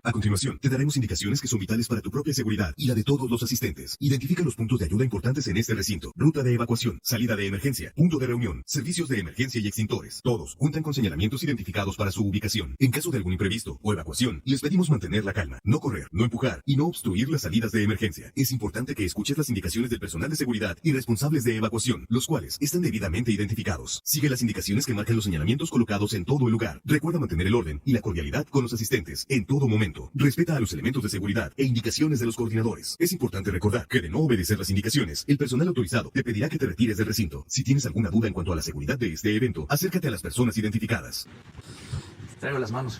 A continuación, te daremos indicaciones que son vitales para tu propia seguridad y la de todos los asistentes. Identifica los puntos de ayuda importantes en este recinto. Ruta de evacuación, salida de emergencia, punto de reunión, servicios de emergencia y extintores. Todos cuentan con señalamientos identificados para su ubicación. En caso de algún imprevisto o evacuación, les pedimos mantener la calma, no correr, no empujar y no obstruir las salidas de emergencia. Es importante que escuches las indicaciones del personal de seguridad y responsables de evacuación, los cuales están debidamente identificados. Sigue las indicaciones que marcan los señalamientos colocados en todo el lugar. Recuerda mantener el orden y la cordialidad con los asistentes en todo momento. Respeta a los elementos de seguridad e indicaciones de los coordinadores. Es importante recordar que de no obedecer las indicaciones, el personal autorizado te pedirá que te retires del recinto. Si tienes alguna duda en cuanto a la seguridad de este evento, acércate a las personas identificadas. Traigo las manos.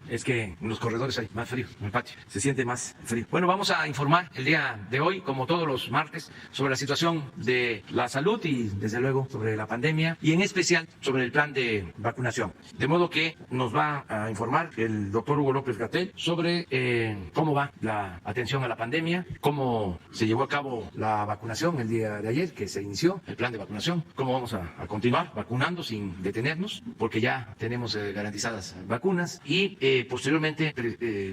Es que en los corredores hay más frío, en el patio se siente más frío. Bueno, vamos a informar el día de hoy, como todos los martes, sobre la situación de la salud y desde luego sobre la pandemia y en especial sobre el plan de vacunación. De modo que nos va a informar el doctor Hugo López-Gatell sobre cómo va la atención a la pandemia, cómo se llevó a cabo la vacunación el día de ayer, que se inició el plan de vacunación, cómo vamos a continuar vacunando sin detenernos, porque ya tenemos garantizadas vacunas y posteriormente,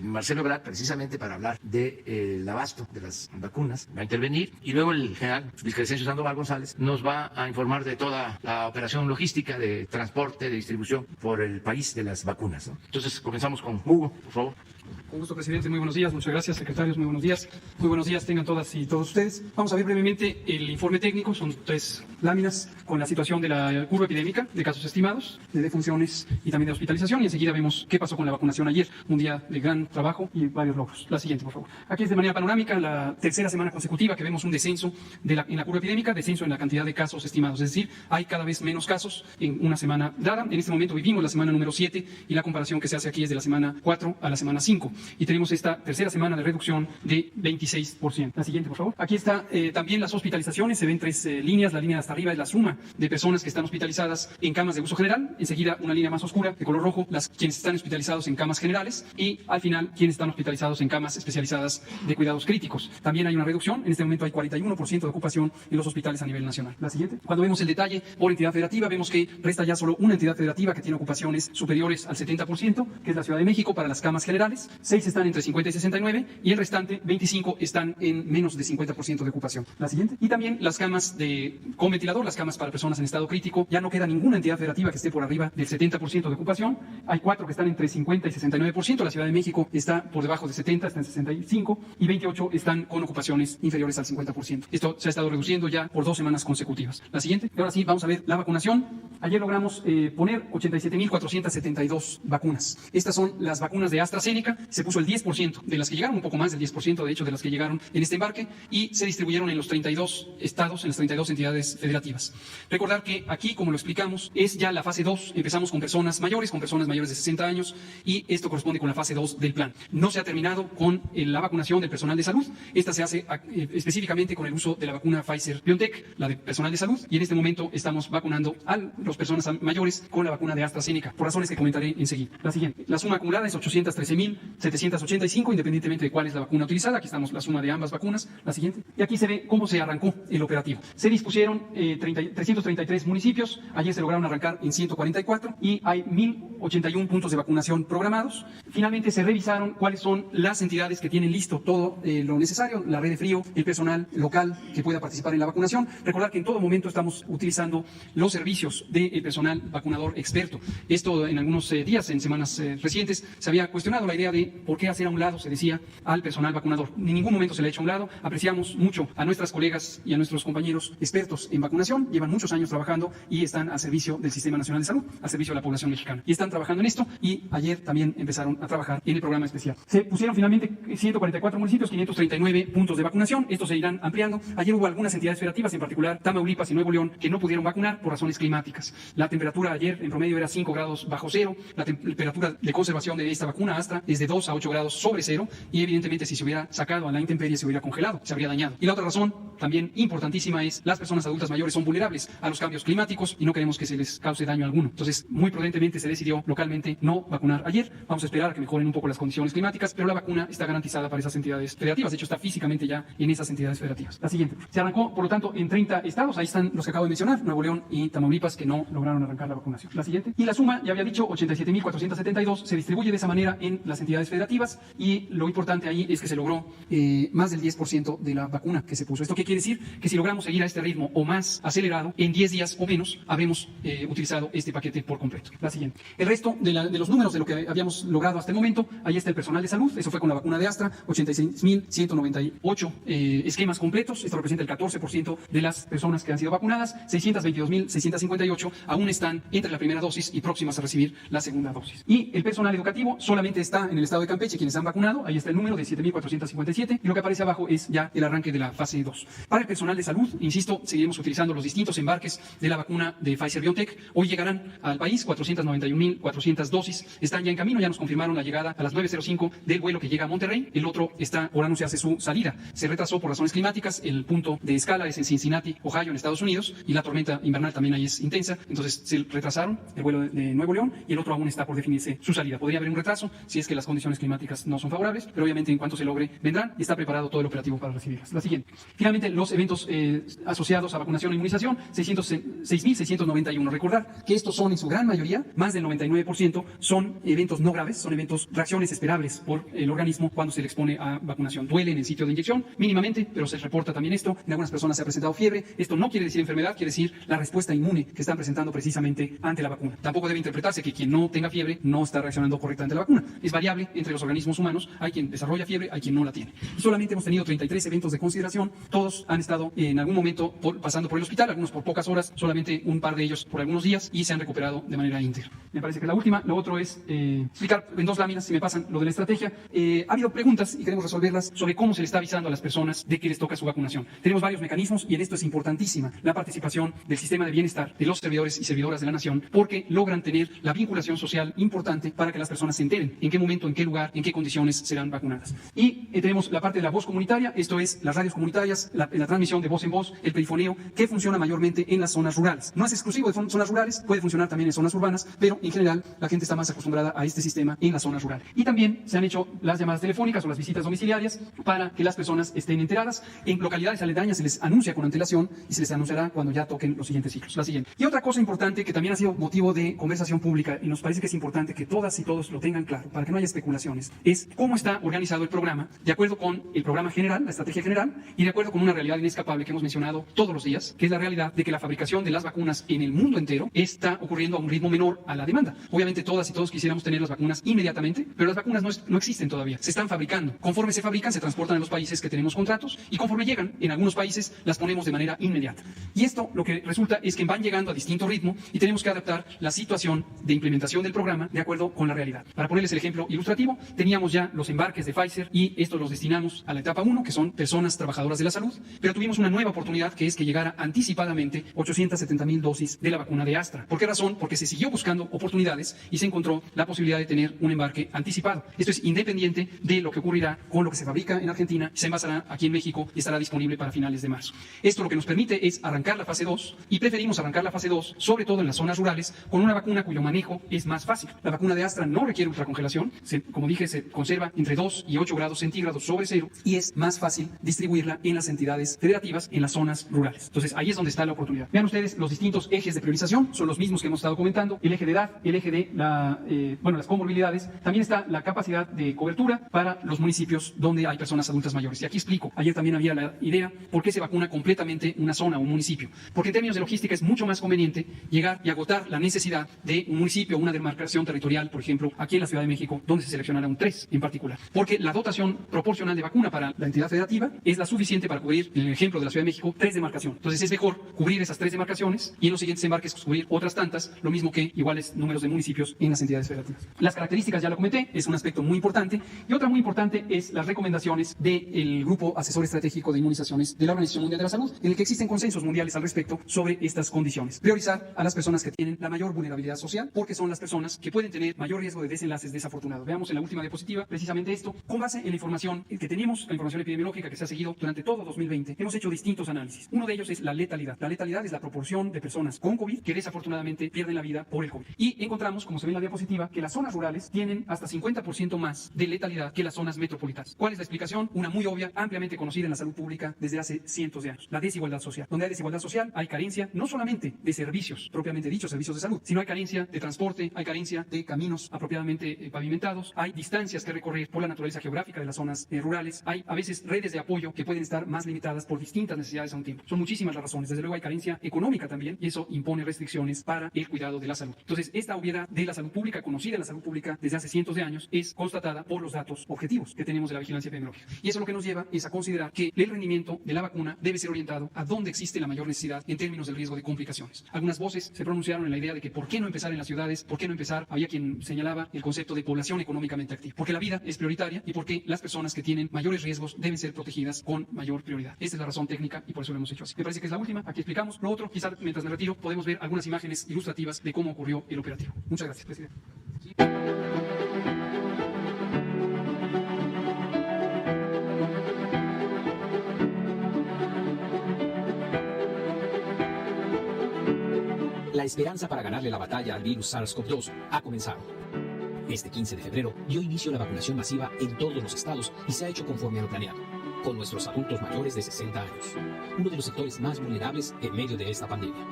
Marcelo Ebrard, precisamente para hablar del abasto de las vacunas, va a intervenir y luego el general Crescencio Sandoval González nos va a informar de toda la operación logística de transporte, de distribución por el país de las vacunas, ¿no? Entonces, comenzamos con Hugo, por favor. Con gusto, presidente. Muy buenos días. Muchas gracias, secretarios. Muy buenos días. Muy buenos días tengan todas y todos ustedes. Vamos a ver brevemente el informe técnico. Son 3 láminas con la situación de la curva epidémica, de casos estimados, de defunciones y también de hospitalización. Y enseguida vemos qué pasó con la vacunación ayer. Un día de gran trabajo y varios logros. La siguiente, por favor. Aquí es de manera panorámica la tercera semana consecutiva que vemos un descenso en la curva epidémica, descenso en la cantidad de casos estimados. Es decir, hay cada vez menos casos en una semana dada. En este momento vivimos la semana número 7 y la comparación que se hace aquí es de la semana 4 a la semana 5. Y tenemos esta tercera semana de reducción de 26%. La siguiente, por favor. Aquí está también las hospitalizaciones. Se ven 3 líneas. La línea de hasta arriba es la suma de personas que están hospitalizadas en camas de uso general. Enseguida una línea más oscura de color rojo, quienes están hospitalizados en camas generales. Y al final, quienes están hospitalizados en camas especializadas de cuidados críticos. También hay una reducción. En este momento hay 41% de ocupación en los hospitales a nivel nacional. La siguiente. Cuando vemos el detalle por entidad federativa, vemos que resta ya solo una entidad federativa que tiene ocupaciones superiores al 70%, que es la Ciudad de México para las camas generales. 6 están entre 50 y 69 y el restante 25 están en menos de 50% de ocupación. La siguiente. Y también las camas con ventilador, las camas para personas en estado crítico, ya no queda ninguna entidad federativa que esté por arriba del 70% de ocupación. Hay 4 que están entre 50 y 69%. La Ciudad de México está por debajo de 70, está en 65 y 28 están con ocupaciones inferiores al 50%. Esto se ha estado reduciendo ya por 2 semanas consecutivas. La siguiente. Y ahora sí, vamos a ver la vacunación. Ayer logramos poner 87.472 vacunas. Estas son las vacunas de AstraZeneca. Se puso el 10% de las que llegaron, un poco más del 10% de hecho de las que llegaron en este embarque, y se distribuyeron en los 32 estados, en las 32 entidades federativas. Recordar que aquí, como lo explicamos, es ya la fase 2. Empezamos con personas mayores de 60 años, y esto corresponde con la fase 2 del plan. No se ha terminado con la vacunación del personal de salud. Esta se hace específicamente con el uso de la vacuna Pfizer-BioNTech, la de personal de salud, y en este momento estamos vacunando a las personas mayores con la vacuna de AstraZeneca, por razones que comentaré enseguida. La siguiente. La suma acumulada es 813.785, independientemente de cuál es la vacuna utilizada. Aquí estamos la suma de ambas vacunas. La siguiente. Y aquí se ve cómo se arrancó el operativo. Se dispusieron 333 municipios. Ayer se lograron arrancar en 144 y hay 1.081 puntos de vacunación programados. Finalmente se revisaron cuáles son las entidades que tienen listo todo lo necesario, la red de frío, el personal local que pueda participar en la vacunación. Recordar que en todo momento estamos utilizando los servicios del personal vacunador experto. Esto en algunos días, en semanas recientes, se había cuestionado la idea de por qué hacer a un lado, se decía, al personal vacunador. En ningún momento se le ha hecho a un lado. Apreciamos mucho a nuestras colegas y a nuestros compañeros expertos en vacunación. Llevan muchos años trabajando y están al servicio del Sistema Nacional de Salud, al servicio de la población mexicana. Y están trabajando en esto, y ayer también empezaron a trabajar en el programa especial. Se pusieron finalmente 144 municipios, 539 puntos de vacunación. Estos se irán ampliando. Ayer hubo algunas entidades federativas, en particular Tamaulipas y Nuevo León, que no pudieron vacunar por razones climáticas. La temperatura ayer en promedio era 5 grados bajo cero. La temperatura de conservación de esta vacuna Astra es de 2 a 8 grados sobre cero, y evidentemente si se hubiera sacado a la intemperie se hubiera congelado, se habría dañado. Y la otra razón, también importantísima, es las personas adultas mayores son vulnerables a los cambios climáticos y no queremos que se les cause daño alguno. Entonces, muy prudentemente se decidió decidió localmente no vacunar ayer. Vamos a esperar a que mejoren un poco las condiciones climáticas, pero la vacuna está garantizada para esas entidades federativas. De hecho, está físicamente ya en esas entidades federativas. La siguiente. Se arrancó, por lo tanto, en 30 estados. Ahí están los que acabo de mencionar, Nuevo León y Tamaulipas, que no lograron arrancar la vacunación. La siguiente. Y la suma, ya había dicho, 87.472, se distribuye de esa manera en las entidades federativas, y lo importante ahí es que se logró más del 10% de la vacuna que se puso. ¿Esto qué quiere decir? Que si logramos seguir a este ritmo o más acelerado, en 10 días o menos habremos utilizado este paquete por completo. La siguiente. El resto de los números de lo que habíamos logrado hasta el momento, ahí está el personal de salud. Eso fue con la vacuna de Astra, 86.198 esquemas completos. Esto representa el 14% de las personas que han sido vacunadas. 622.658 aún están entre la primera dosis y próximas a recibir la segunda dosis. Y el personal educativo solamente está en el estado de Campeche quienes han vacunado. Ahí está el número de 7.457, y lo que aparece abajo es ya el arranque de la fase 2. Para el personal de salud, insisto, seguiremos utilizando los distintos embarques de la vacuna de Pfizer-BioNTech. Hoy llegarán al país 491.400 dosis. Están ya en camino, ya nos confirmaron la llegada a las 9:05 del vuelo que llega a Monterrey. El otro está por anunciarse su salida. Se retrasó por razones climáticas. El punto de escala es en Cincinnati, Ohio, en Estados Unidos, y la tormenta invernal también ahí es intensa. Entonces se retrasaron el vuelo de Nuevo León, y el otro aún está por definirse su salida. Podría haber un retraso si es que las condiciones climáticas no son favorables, pero obviamente en cuanto se logre vendrán, y está preparado todo el operativo para recibirlas. La siguiente. Finalmente, los eventos asociados a vacunación e inmunización, 6.691. Recordar que estos son en su gran mayoría, más del 99%, son eventos no graves, son eventos, reacciones esperables por el organismo cuando se le expone a vacunación. Duele en el sitio de inyección, mínimamente, pero se reporta también esto. En algunas personas se ha presentado fiebre. Esto no quiere decir enfermedad, quiere decir la respuesta inmune que están presentando precisamente ante la vacuna. Tampoco debe interpretarse que quien no tenga fiebre no está reaccionando correctamente a la vacuna. Es variable entre los organismos humanos. Hay quien desarrolla fiebre, hay quien no la tiene. Y solamente hemos tenido 33 eventos de consideración. Todos han estado en algún momento pasando por el hospital, algunos por pocas horas, solamente un par de ellos por algunos días, y se han recuperado de manera íntegra. Me parece que la última. Lo otro es explicar en 2 láminas, si me pasan, lo de la estrategia. Ha habido preguntas y queremos resolverlas sobre cómo se le está avisando a las personas de que les toca su vacunación. Tenemos varios mecanismos, y en esto es importantísima la participación del sistema de bienestar de los servidores y servidoras de la nación, porque logran tener la vinculación social importante para que las personas se enteren en qué momento, en qué lugar, en qué condiciones serán vacunadas. Y tenemos la parte de la voz comunitaria, esto es las radios comunitarias, la transmisión de voz en voz, el perifoneo, que funciona mayormente en las zonas rurales. No es exclusivo de zonas rurales, puede funcionar también en zonas urbanas, pero en general la gente está más acostumbrada a este sistema en las zonas rurales. Y también se han hecho las llamadas telefónicas o las visitas domiciliarias para que las personas estén enteradas. En localidades aledañas se les anuncia con antelación, y se les anunciará cuando ya toquen los siguientes ciclos. La siguiente. Y otra cosa importante que también ha sido motivo de conversación pública, y nos parece que es importante que todas y todos lo tengan claro para que no haya especulaciones, es cómo está organizado el programa de acuerdo con el programa general, la estrategia general, y de acuerdo con una realidad inescapable que hemos mencionado todos los días, que es la realidad de que la fabricación de las vacunas en el mundo entero está ocurriendo a un ritmo menor a la demanda. Obviamente todas y todos quisiéramos tener las vacunas inmediatamente, pero las vacunas no existen todavía, se están fabricando. Conforme se fabrican, se transportan a los países que tenemos contratos, y conforme llegan, en algunos países las ponemos de manera inmediata. Y esto lo que resulta es que van llegando a distinto ritmo, y tenemos que adaptar la situación de implementación del programa de acuerdo con la realidad. Para ponerles el ejemplo ilustrativo, teníamos ya los embarques de Pfizer, y estos los destinamos a la etapa 1, que son personas trabajadoras de la salud, pero tuvimos una nueva oportunidad, que es que llegara anticipadamente 870.000 dosis de la vacuna de Astra. ¿Por qué razón? Porque se siguió buscando oportunidades y se encontró la posibilidad de tener un embarque anticipado. Esto es independiente de lo que ocurrirá con lo que se fabrica en Argentina, se envasará aquí en México y estará disponible para finales de marzo. Esto lo que nos permite es arrancar la fase 2, y preferimos arrancar la fase 2, sobre todo en las zonas rurales, con una vacuna cuyo manejo es más fácil. La vacuna de Astra no requiere ultracongelación, como dije, se conserva entre 2 y 8 grados centígrados sobre cero, y es más fácil distribuirla en las entidades federativas en las zonas rurales. Entonces ahí es donde está la oportunidad. Vean ustedes, los distintos ejes de priorización son los mismos que hemos estado comentando: el eje de edad, el eje de las comorbilidades. También está la capacidad de cobertura para los municipios donde hay personas adultas mayores. Y aquí explico, ayer también había la idea, ¿por qué se vacuna completamente una zona o un municipio? Porque en términos de logística es mucho más conveniente llegar y agotar la necesidad de un municipio o una demarcación territorial, por ejemplo, aquí en la Ciudad de México, donde se seleccionará un 3 en particular. Porque la dotación proporcional de vacuna para la entidad federativa es la suficiente para cubrir, en el ejemplo de la Ciudad de México, 3 demarcaciones. Entonces es mejor cubrir esas 3 demarcaciones, y en los siguientes embarques cubrir otras tantas, lo mismo que iguales números de municipios en las entidades federativas. Las características ya lo comenté, es un aspecto muy importante. Y otra muy importante es las recomendaciones del Grupo Asesor Estratégico de Inmunizaciones de la Organización Mundial de la Salud, en el que existen consensos mundiales sociales al respecto sobre estas condiciones. Priorizar a las personas que tienen la mayor vulnerabilidad social, porque son las personas que pueden tener mayor riesgo de desenlaces desafortunados. Veamos en la última diapositiva precisamente esto. Con base en la información que tenemos, la información epidemiológica que se ha seguido durante todo 2020, hemos hecho distintos análisis. Uno de ellos es la letalidad. La letalidad es la proporción de personas con COVID que desafortunadamente pierden la vida por el COVID. Y encontramos, como se ve en la diapositiva, que las zonas rurales tienen hasta 50% más de letalidad que las zonas metropolitanas. ¿Cuál es la explicación? Una muy obvia, ampliamente conocida en la salud pública desde hace cientos de años. La desigualdad social. Donde hay desigualdad social, hay carencia no solamente de servicios, propiamente dichos, servicios de salud, sino hay carencia de transporte, hay carencia de caminos apropiadamente pavimentados, hay distancias que recorrer por la naturaleza geográfica de las zonas rurales, hay a veces redes de apoyo que pueden estar más limitadas por distintas necesidades a un tiempo. Son muchísimas las razones. Desde luego hay carencia económica también y eso impone restricciones para el cuidado de la salud. Entonces, esta obviedad de la salud pública, conocida en la salud pública desde hace cientos de años, es constatada por los datos objetivos que tenemos de la vigilancia epidemiológica. Y eso lo que nos lleva es a considerar que el rendimiento de la vacuna debe ser orientado a dónde existe la mayor necesidad en términos del riesgo de complicaciones. Algunas voces se pronunciaron en la idea de que por qué no empezar en las ciudades, por qué no empezar, había quien señalaba el concepto de población económicamente activa, porque la vida es prioritaria y porque las personas que tienen mayores riesgos deben ser protegidas con mayor prioridad. Esta es la razón técnica y por eso lo hemos hecho así. Me parece que es la última, aquí explicamos. Lo otro, quizás mientras me retiro, podemos ver algunas imágenes ilustrativas de cómo ocurrió el operativo. Muchas gracias, presidente. La esperanza para ganarle la batalla al virus SARS-CoV-2 ha comenzado. Este 15 de febrero dio inicio a la vacunación masiva en todos los estados y se ha hecho conforme a lo planeado, con nuestros adultos mayores de 60 años, uno de los sectores más vulnerables en medio de esta pandemia.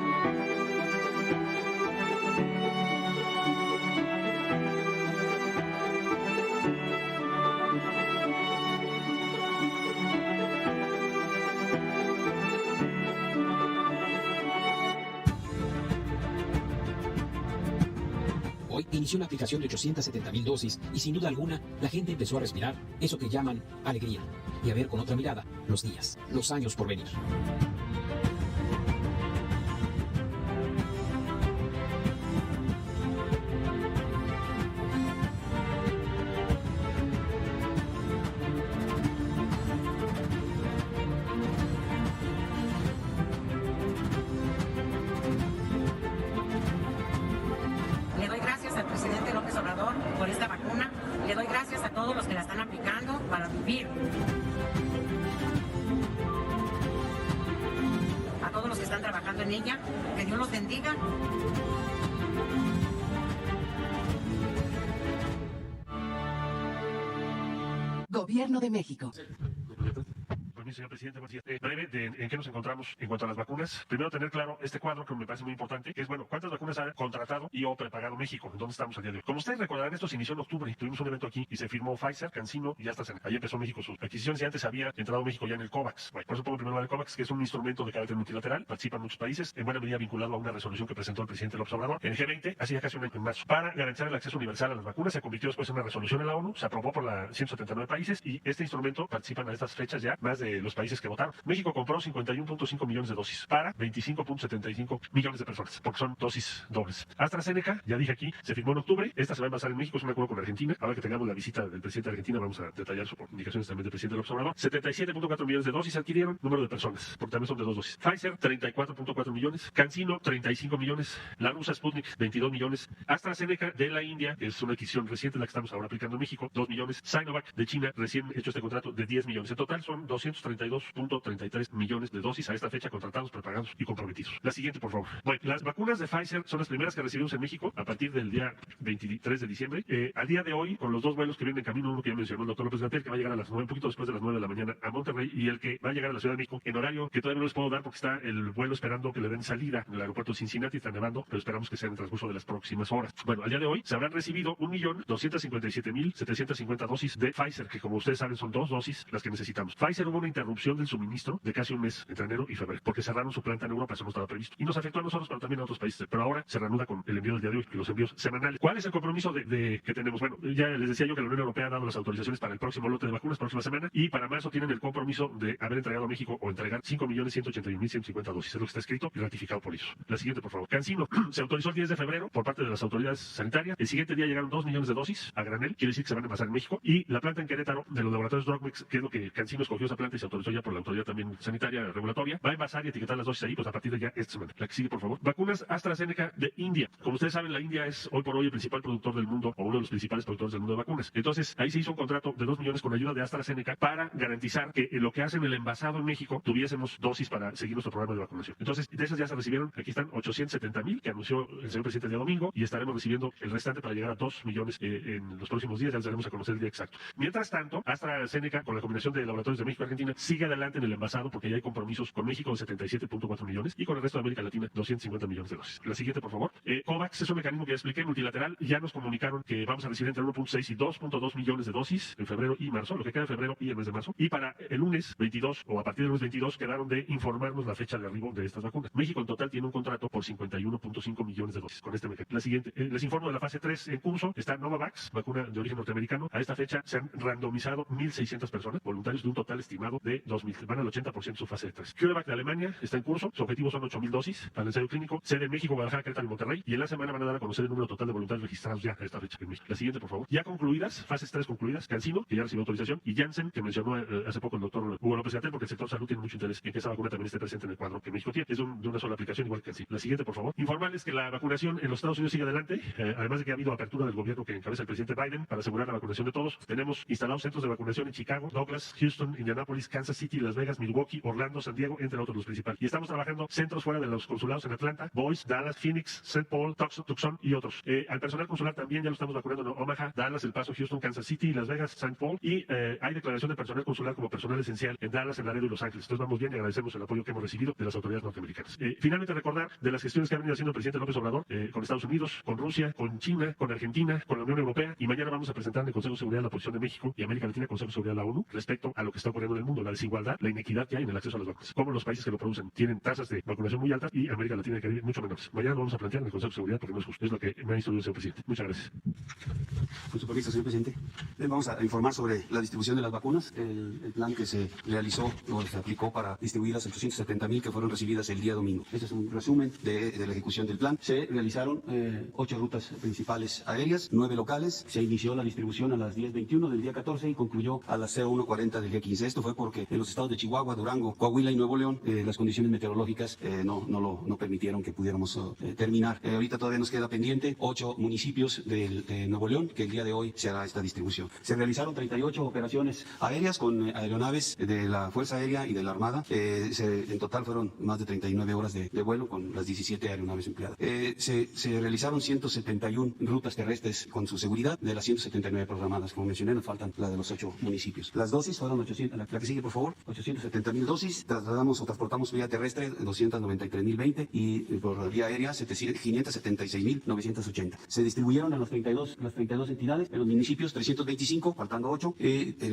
Hoy inició la aplicación de 870,000 dosis y sin duda alguna la gente empezó a respirar eso que llaman alegría y a ver con otra mirada los días, los años por venir. Le doy gracias al presidente López Obrador por esta vacuna. Le doy gracias a todos los que la están aplicando para vivir. A todos los que están trabajando en ella. Que Dios los bendiga. Gobierno de México. Señor presidente, breve en qué nos encontramos en cuanto a las vacunas. Primero, tener claro este cuadro que me parece muy importante, que es, bueno, ¿cuántas vacunas ha contratado y o prepagado México? ¿En dónde estamos al día de hoy? Como ustedes recordarán, esto se inició en octubre. Tuvimos un evento aquí y se firmó Pfizer, CanSino y hasta ahí empezó México sus adquisiciones y antes había entrado México ya en el COVAX. Bueno, por eso pongo primero el COVAX, que es un instrumento de carácter multilateral, participan muchos países, en buena medida vinculado a una resolución que presentó el presidente López Obrador en el G20, hace ya casi un año en marzo, para garantizar el acceso universal a las vacunas. Se convirtió después en una resolución en la ONU, se aprobó por la 179 países y este instrumento participan a estas fechas ya más de los países que votaron. México compró 51.5 millones de dosis para 25.75 millones de personas, porque son dosis dobles. AstraZeneca, ya dije aquí, se firmó en octubre. Esta se va a envasar en México, es un acuerdo con Argentina. Ahora que tengamos la visita del presidente de Argentina, vamos a detallar por indicaciones también del presidente López Obrador. 77.4 millones de dosis adquirieron, número de personas, porque también son de dos dosis. Pfizer, 34.4 millones. CanSino, 35 millones. La rusa Sputnik, 22 millones. AstraZeneca de la India, que es una adquisición reciente, la que estamos ahora aplicando en México, 2 millones. Sinovac de China, recién hecho este contrato de 10 millones. En total son 232.33 millones de dosis a esta fecha contratados, prepagados y comprometidos. La siguiente, por favor. Bueno, las vacunas de Pfizer son las primeras que recibimos en México a partir del día 23 de diciembre. Al día de hoy, con los dos vuelos que vienen en camino, uno que ya mencionó el doctor López-Gatell, que va a llegar a las 9, un poquito después de las 9 de la mañana a Monterrey, y el que va a llegar a la Ciudad de México en horario que todavía no les puedo dar porque está el vuelo esperando que le den salida en el aeropuerto de Cincinnati, está nevando, pero esperamos que sea en el transcurso de las próximas horas. Bueno, al día de hoy se habrán recibido 1.257.750 dosis de Pfizer, que como ustedes saben son dos dosis las que necesitamos. Pfizer hubo una interrupción del suministro de casi un mes entre enero y febrero, porque cerraron su planta en Europa, eso no estaba previsto. Y nos afectó a nosotros, pero también a otros países. Pero ahora se reanuda con el envío del día de hoy y los envíos semanales. ¿Cuál es el compromiso que tenemos? Bueno, ya les decía yo que la Unión Europea ha dado las autorizaciones para el próximo lote de vacunas, próxima semana, y para marzo tienen el compromiso de haber entregado a México o entregar 5.181.150 dosis. Es lo que está escrito y ratificado por ellos. La siguiente, por favor. CanSino se autorizó el 10 de febrero por parte de las autoridades sanitarias. El siguiente día llegaron 2 millones de dosis a granel, quiere decir que se van a envasar en México. Y la planta en Querétaro de los laboratorios Drugmix, que es lo que CanSino escogió esa planta y se autorizó ya por la autoridad también sanitaria regulatoria, va a envasar y etiquetar las dosis ahí, pues a partir de ya esta semana. La que sigue, por favor. Vacunas AstraZeneca de India. Como ustedes saben, la India es hoy por hoy el principal productor del mundo, o uno de los principales productores del mundo de vacunas. Entonces, ahí se hizo un contrato de 2 millones con ayuda de AstraZeneca para garantizar que en lo que hacen el envasado en México tuviésemos dosis para seguir nuestro programa de vacunación. Entonces, de esas ya se recibieron, aquí están 870,000 que anunció el señor presidente el día domingo, y estaremos recibiendo el restante para llegar a 2 millones en los próximos días. Ya les daremos a conocer el día exacto. Mientras tanto, AstraZeneca, con la combinación de laboratorios de México y Argentina, sigue adelante en el envasado porque ya hay compromisos con México de 77.4 millones y con el resto de América Latina 250 millones de dosis. La siguiente, por favor. COVAX es un mecanismo que ya expliqué, multilateral. Ya nos comunicaron que vamos a recibir entre 1.6 y 2.2 millones de dosis en febrero y marzo, lo que queda en febrero y el mes de marzo. Y para el lunes 22 o a partir del lunes 22 quedaron de informarnos la fecha de arribo de estas vacunas. México en total tiene un contrato por 51.5 millones de dosis con este mecanismo. La siguiente, les informo de la fase 3 en curso. Está Novavax, vacuna de origen norteamericano. A esta fecha se han randomizado 1.600 personas, voluntarios de un total estimado de 2.000. Van al 80% de su fase 3. CureVac de Alemania está en curso. Su objetivo son 8.000 dosis para el ensayo clínico. Sede en México, Guadalajara, Querétaro y Monterrey. Y en la semana van a dar a conocer el número total de voluntarios registrados ya a esta fecha en México. La siguiente, por favor. Ya concluidas, fases 3 concluidas. CanSino, que ya recibió autorización. Y Janssen, que mencionó hace poco el doctor Hugo López-Gatell, porque el sector salud tiene mucho interés en que esa vacuna también esté presente en el cuadro que México tiene. Es de una sola aplicación, igual que CanSino. La siguiente, por favor. Informarles que la vacunación en los Estados Unidos sigue adelante. Además de que ha habido apertura del gobierno que encabeza el presidente Biden para asegurar la vacunación de todos. Tenemos instalados centros de vacunación en Chicago, Douglas, Houston, Indianapolis, Kansas City, Las Vegas, Milwaukee, Orlando, San Diego, entre otros los principales. Y estamos trabajando centros fuera de los consulados en Atlanta, Boise, Dallas, Phoenix, St. Paul, Tucson y otros. Al personal consular también ya lo estamos vacunando en Omaha, Dallas, El Paso, Houston, Kansas City, Las Vegas, St. Paul. Y hay declaración de personal consular como personal esencial en Dallas, en Laredo y Los Ángeles. Entonces vamos bien y agradecemos el apoyo que hemos recibido de las autoridades norteamericanas. Finalmente, recordar de las gestiones que ha venido haciendo el presidente López Obrador con Estados Unidos, con Rusia, con China, con Argentina, con la Unión Europea, y mañana vamos a presentar en el Consejo de Seguridad la posición de México y América Latina, Consejo de Seguridad de la ONU, respecto a lo que está ocurriendo en el mundo, la desigualdad, la inequidad que hay en el acceso a las vacunas. Como los países que lo producen tienen tasas de vacunación muy altas y América Latina y Caribe mucho menores. Mañana lo vamos a plantear en el Consejo de Seguridad porque no es justo. Es lo que me ha instruido el señor presidente. Muchas gracias. Con su permiso, señor presidente. Vamos a informar sobre la distribución de las vacunas, el plan que se realizó o se aplicó para distribuir las 870,000 que fueron recibidas el día domingo. Este es un resumen de la ejecución del plan. Se realizaron 8 rutas principales aéreas, 9 locales. Se inició la distribución a las 10:21 del día 14 y concluyó a las 01:40 del día 15. Esto fue porque en los estados de Chihuahua, Durango, Coahuila y Nuevo León las condiciones meteorológicas no permitieron que pudiéramos terminar. Ahorita todavía nos queda pendiente 8 municipios de Nuevo León, que el día de hoy se hará esta distribución. Se realizaron 38 operaciones aéreas con aeronaves de la Fuerza Aérea y de la Armada. En total fueron más de 39 horas de vuelo con las 17 aeronaves empleadas. Se realizaron 171 rutas terrestres con su seguridad. De las 179 programadas, como mencioné, nos faltan la de los 8 municipios. Las dosis fueron 800, la que sigue, por favor, 870,000 dosis. Trasladamos o transportamos vía terrestre 293,020 y por vía aérea 576,980. Se distribuyeron en las 32 entidades, en los municipios 325, faltando 8,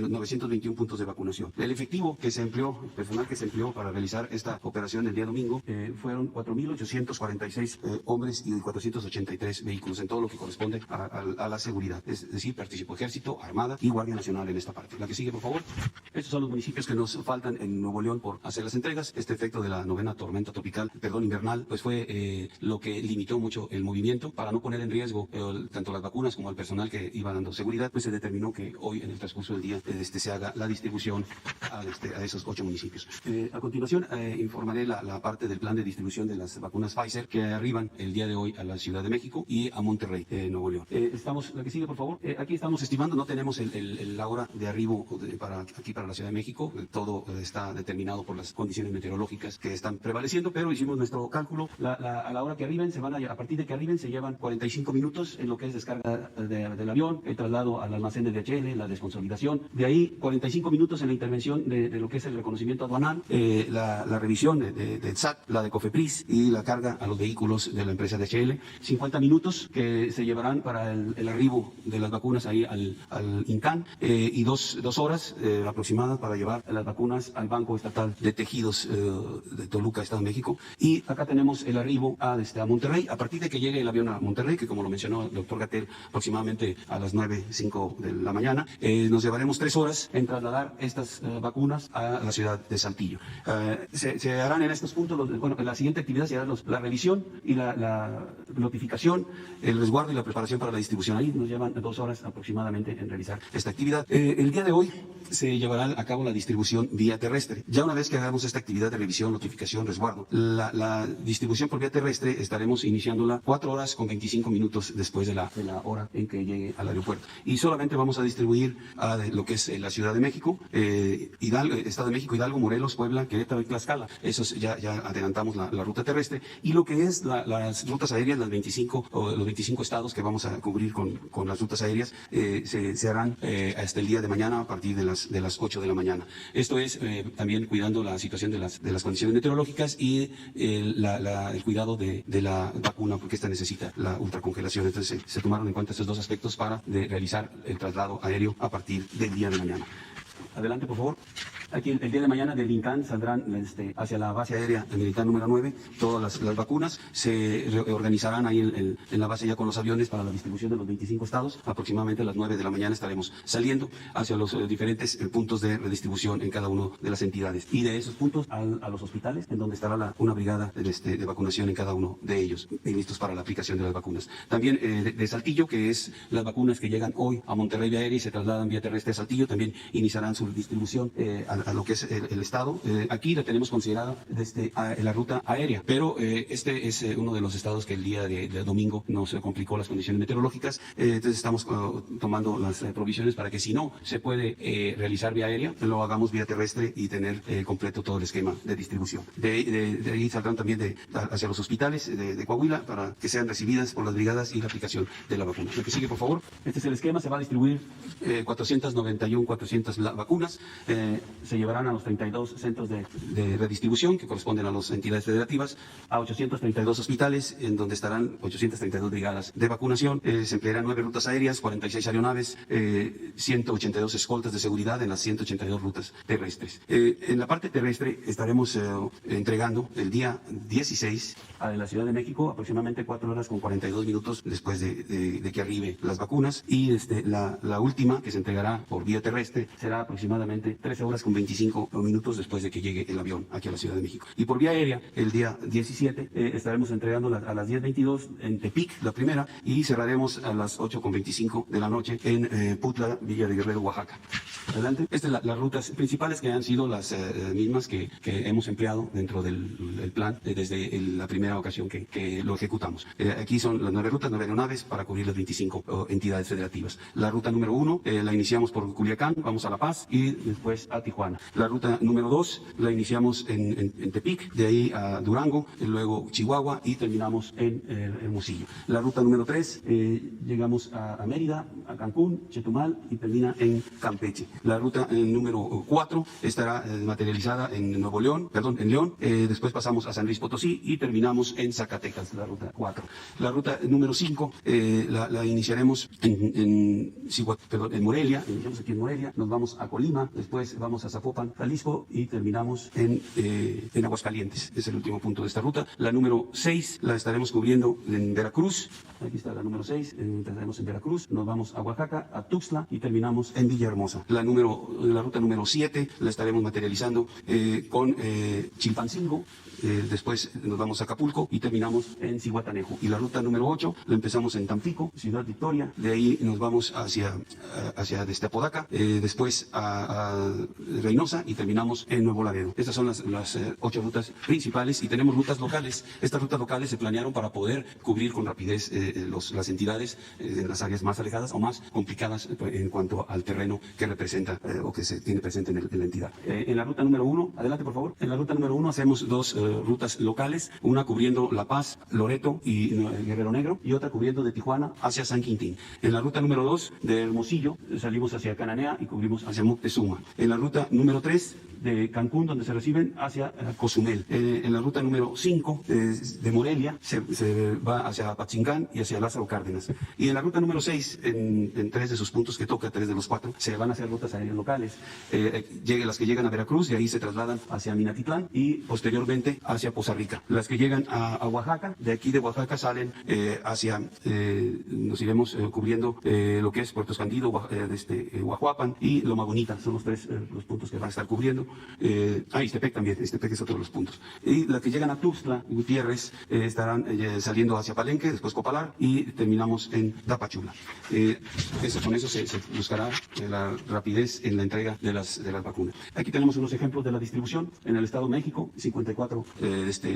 921 puntos de vacunación. El efectivo que se empleó, el personal que se empleó para realizar esta operación el día domingo, fueron 4,846 hombres y 483 vehículos, en todo lo que corresponde a la seguridad. Es decir, participó Ejército, Armada y Guardia Nacional en esta parte. La que sigue, por favor. Estos son los municipios que nos faltan en Nuevo León por hacer las entregas. Este efecto de la novena tormenta invernal, pues fue lo que limitó mucho el movimiento. Para no poner en riesgo tanto las vacunas como al personal que iba dando seguridad, pues se determinó que hoy, en el transcurso del día, se haga la distribución a esos 8 municipios. A continuación, informaré la parte del plan de distribución de las vacunas Pfizer que arriban el día de hoy a la Ciudad de México y a Monterrey, Nuevo León. La que sigue, por favor. Aquí estamos estimando, no tenemos la hora de arribo para la Ciudad de México. Todo está determinado por las condiciones meteorológicas que están prevaleciendo, pero hicimos nuestro cálculo. A la hora que arriben, a partir de que arriben, se llevan 45 minutos en lo que es descarga del avión, el traslado al almacén de DHL, la desconsolidación. De ahí, 45 minutos en la intervención de lo que es el reconocimiento aduanal, la revisión de SAT, la de COFEPRIS y la carga a los vehículos de la empresa DHL. 50 minutos que se llevarán para el arribo de las vacunas ahí al INCAN y 2 horas aproximadas para llevar las vacunas al Banco Estatal de Tejidos de Toluca, Estado de México. Y acá tenemos el arribo a Monterrey. A partir de que llegue el avión a Monterrey, que como lo mencionó el doctor Gatell, aproximadamente a las 9:05 de la mañana, nos llevaremos 3 horas en trasladar estas vacunas a la ciudad de Saltillo. Se harán en estos puntos, en la siguiente actividad se hará la revisión y la notificación, el resguardo y la preparación para la distribución. Ahí nos llevan 2 horas aproximadamente en realizar esta actividad. El día de hoy se llevará a cabo la distribución vía terrestre. Ya una vez que hagamos esta actividad de revisión, notificación, resguardo, la distribución por vía terrestre estaremos iniciándola 4 horas con 25 minutos después de la hora en que llegue al aeropuerto. Y solamente vamos a distribuir a lo que es la Ciudad de México, Estado de México, Hidalgo, Morelos, Puebla, Querétaro y Tlaxcala. Eso ya adelantamos la ruta terrestre. Y lo que es las rutas aéreas, los 25 estados que vamos a cubrir con las rutas aéreas, se harán hasta el día de mañana a partir de las 8 de la mañana. Esto es también cuidando la situación de las condiciones meteorológicas y el cuidado de la vacuna, porque esta necesita la ultracongelación. Entonces se tomaron en cuenta estos dos aspectos para realizar el traslado aéreo a partir del día de mañana. Adelante, por favor. Aquí el día de mañana del INCAN saldrán hacia la base aérea militar número 9 todas las vacunas. Se organizarán ahí en la base ya con los aviones para la distribución de los 25 estados. Aproximadamente a las 9 de la mañana estaremos saliendo hacia los diferentes puntos de redistribución en cada una de las entidades. Y de esos puntos a los hospitales, en donde estará una brigada de vacunación en cada uno de ellos, listos para la aplicación de las vacunas. También de Saltillo, que es las vacunas que llegan hoy a Monterrey vía aérea y se trasladan vía terrestre a Saltillo, también iniciarán su distribución a lo que es el estado. Aquí la tenemos considerada en la ruta aérea, pero este es uno de los estados que el día de domingo nos complicó las condiciones meteorológicas. Entonces estamos tomando las provisiones para que si no se puede realizar vía aérea, lo hagamos vía terrestre y tener completo todo el esquema de distribución. De ahí saldrán también hacia los hospitales de Coahuila para que sean recibidas por las brigadas y la aplicación de la vacuna. Lo que sigue, por favor. Este es el esquema. Se va a distribuir 400 vacunas. Se llevarán a los 32 centros de redistribución que corresponden a las entidades federativas, a 832 hospitales, en donde estarán 832 brigadas de vacunación. Se emplearán 9 rutas aéreas, 46 aeronaves, 182 escoltas de seguridad en las 182 rutas terrestres. En la parte terrestre estaremos entregando el día 16 a la Ciudad de México, aproximadamente 4 horas con 42 minutos después de que arribe las vacunas, y la última que se entregará por vía terrestre será aproximadamente 13 horas con 25 minutos después de que llegue el avión aquí a la Ciudad de México. Y por vía aérea, el día 17 estaremos entregando a las 10:22 en Tepic, la primera, y cerraremos a las 8:25 de la noche en Putla, Villa de Guerrero, Oaxaca. Adelante. Estas son las rutas principales que han sido las mismas que hemos empleado dentro del plan desde la primera ocasión que lo ejecutamos. Aquí son las 9 rutas, 9 aeronaves para cubrir las 25 entidades federativas. La ruta número 1 la iniciamos por Culiacán, vamos a La Paz y después a Tijuana. La ruta número 2 la iniciamos en Tepic, de ahí a Durango, luego Chihuahua y terminamos en Hermosillo. La ruta número 3 llegamos a Mérida, a Cancún, Chetumal y termina en Campeche. La ruta número 4 estará materializada en León. Después pasamos a San Luis Potosí y terminamos en Zacatecas, la ruta 4. La ruta número 5 la iniciaremos en Morelia, iniciamos aquí en Morelia, nos vamos a Colima, después vamos a Zapopan, Jalisco y terminamos en Aguascalientes. Es el último punto de esta ruta. La número 6 la estaremos cubriendo en Veracruz. Aquí está la número 6, estaremos en Veracruz, nos vamos a Oaxaca, a Tuxtla y terminamos en Villahermosa. La ruta número 7 la estaremos materializando con Chilpancingo. Después nos vamos a Acapulco y terminamos en Zihuatanejo. Y la ruta número 8 la empezamos en Tampico, Ciudad Victoria. De ahí nos vamos hacia desde Apodaca, después a Reynosa y terminamos en Nuevo Laredo. Estas son las 8 rutas principales y tenemos rutas locales. Estas rutas locales se planearon para poder cubrir con rapidez las entidades en las áreas más alejadas o más complicadas en cuanto al terreno que representa o que se tiene presente en la entidad. En la ruta número 1, adelante por favor. En la ruta número 1 hacemos 2 rutas locales, una cubriendo La Paz, Loreto y Guerrero Negro y otra cubriendo de Tijuana hacia San Quintín. En la ruta número 2 de Hermosillo salimos hacia Cananea y cubrimos hacia Moctezuma. En la ruta número 3 de Cancún, donde se reciben, hacia Cozumel. En la ruta número 5 de Morelia se va hacia Patzingán y hacia Lázaro Cárdenas. Y en la ruta número 6, en 3 de sus puntos que toca, 3 de los 4, se van a hacer rutas aéreas locales. Las que llegan a Veracruz, de ahí se trasladan hacia Minatitlán y posteriormente hacia Poza Rica. Las que llegan a Oaxaca, de aquí de Oaxaca salen nos iremos cubriendo lo que es Puerto Escondido, Guajuapan y Loma Bonita. Son los 3 los puntos puntos que va a estar cubriendo. Ixtepec también, Ixtepec es otro de los puntos. Y las que llegan a Tuxtla y Gutiérrez estarán saliendo hacia Palenque, después Copalar y terminamos en Tapachula. Con eso se buscará la rapidez en la entrega de las vacunas. Aquí tenemos unos ejemplos de la distribución. En el Estado de México, 54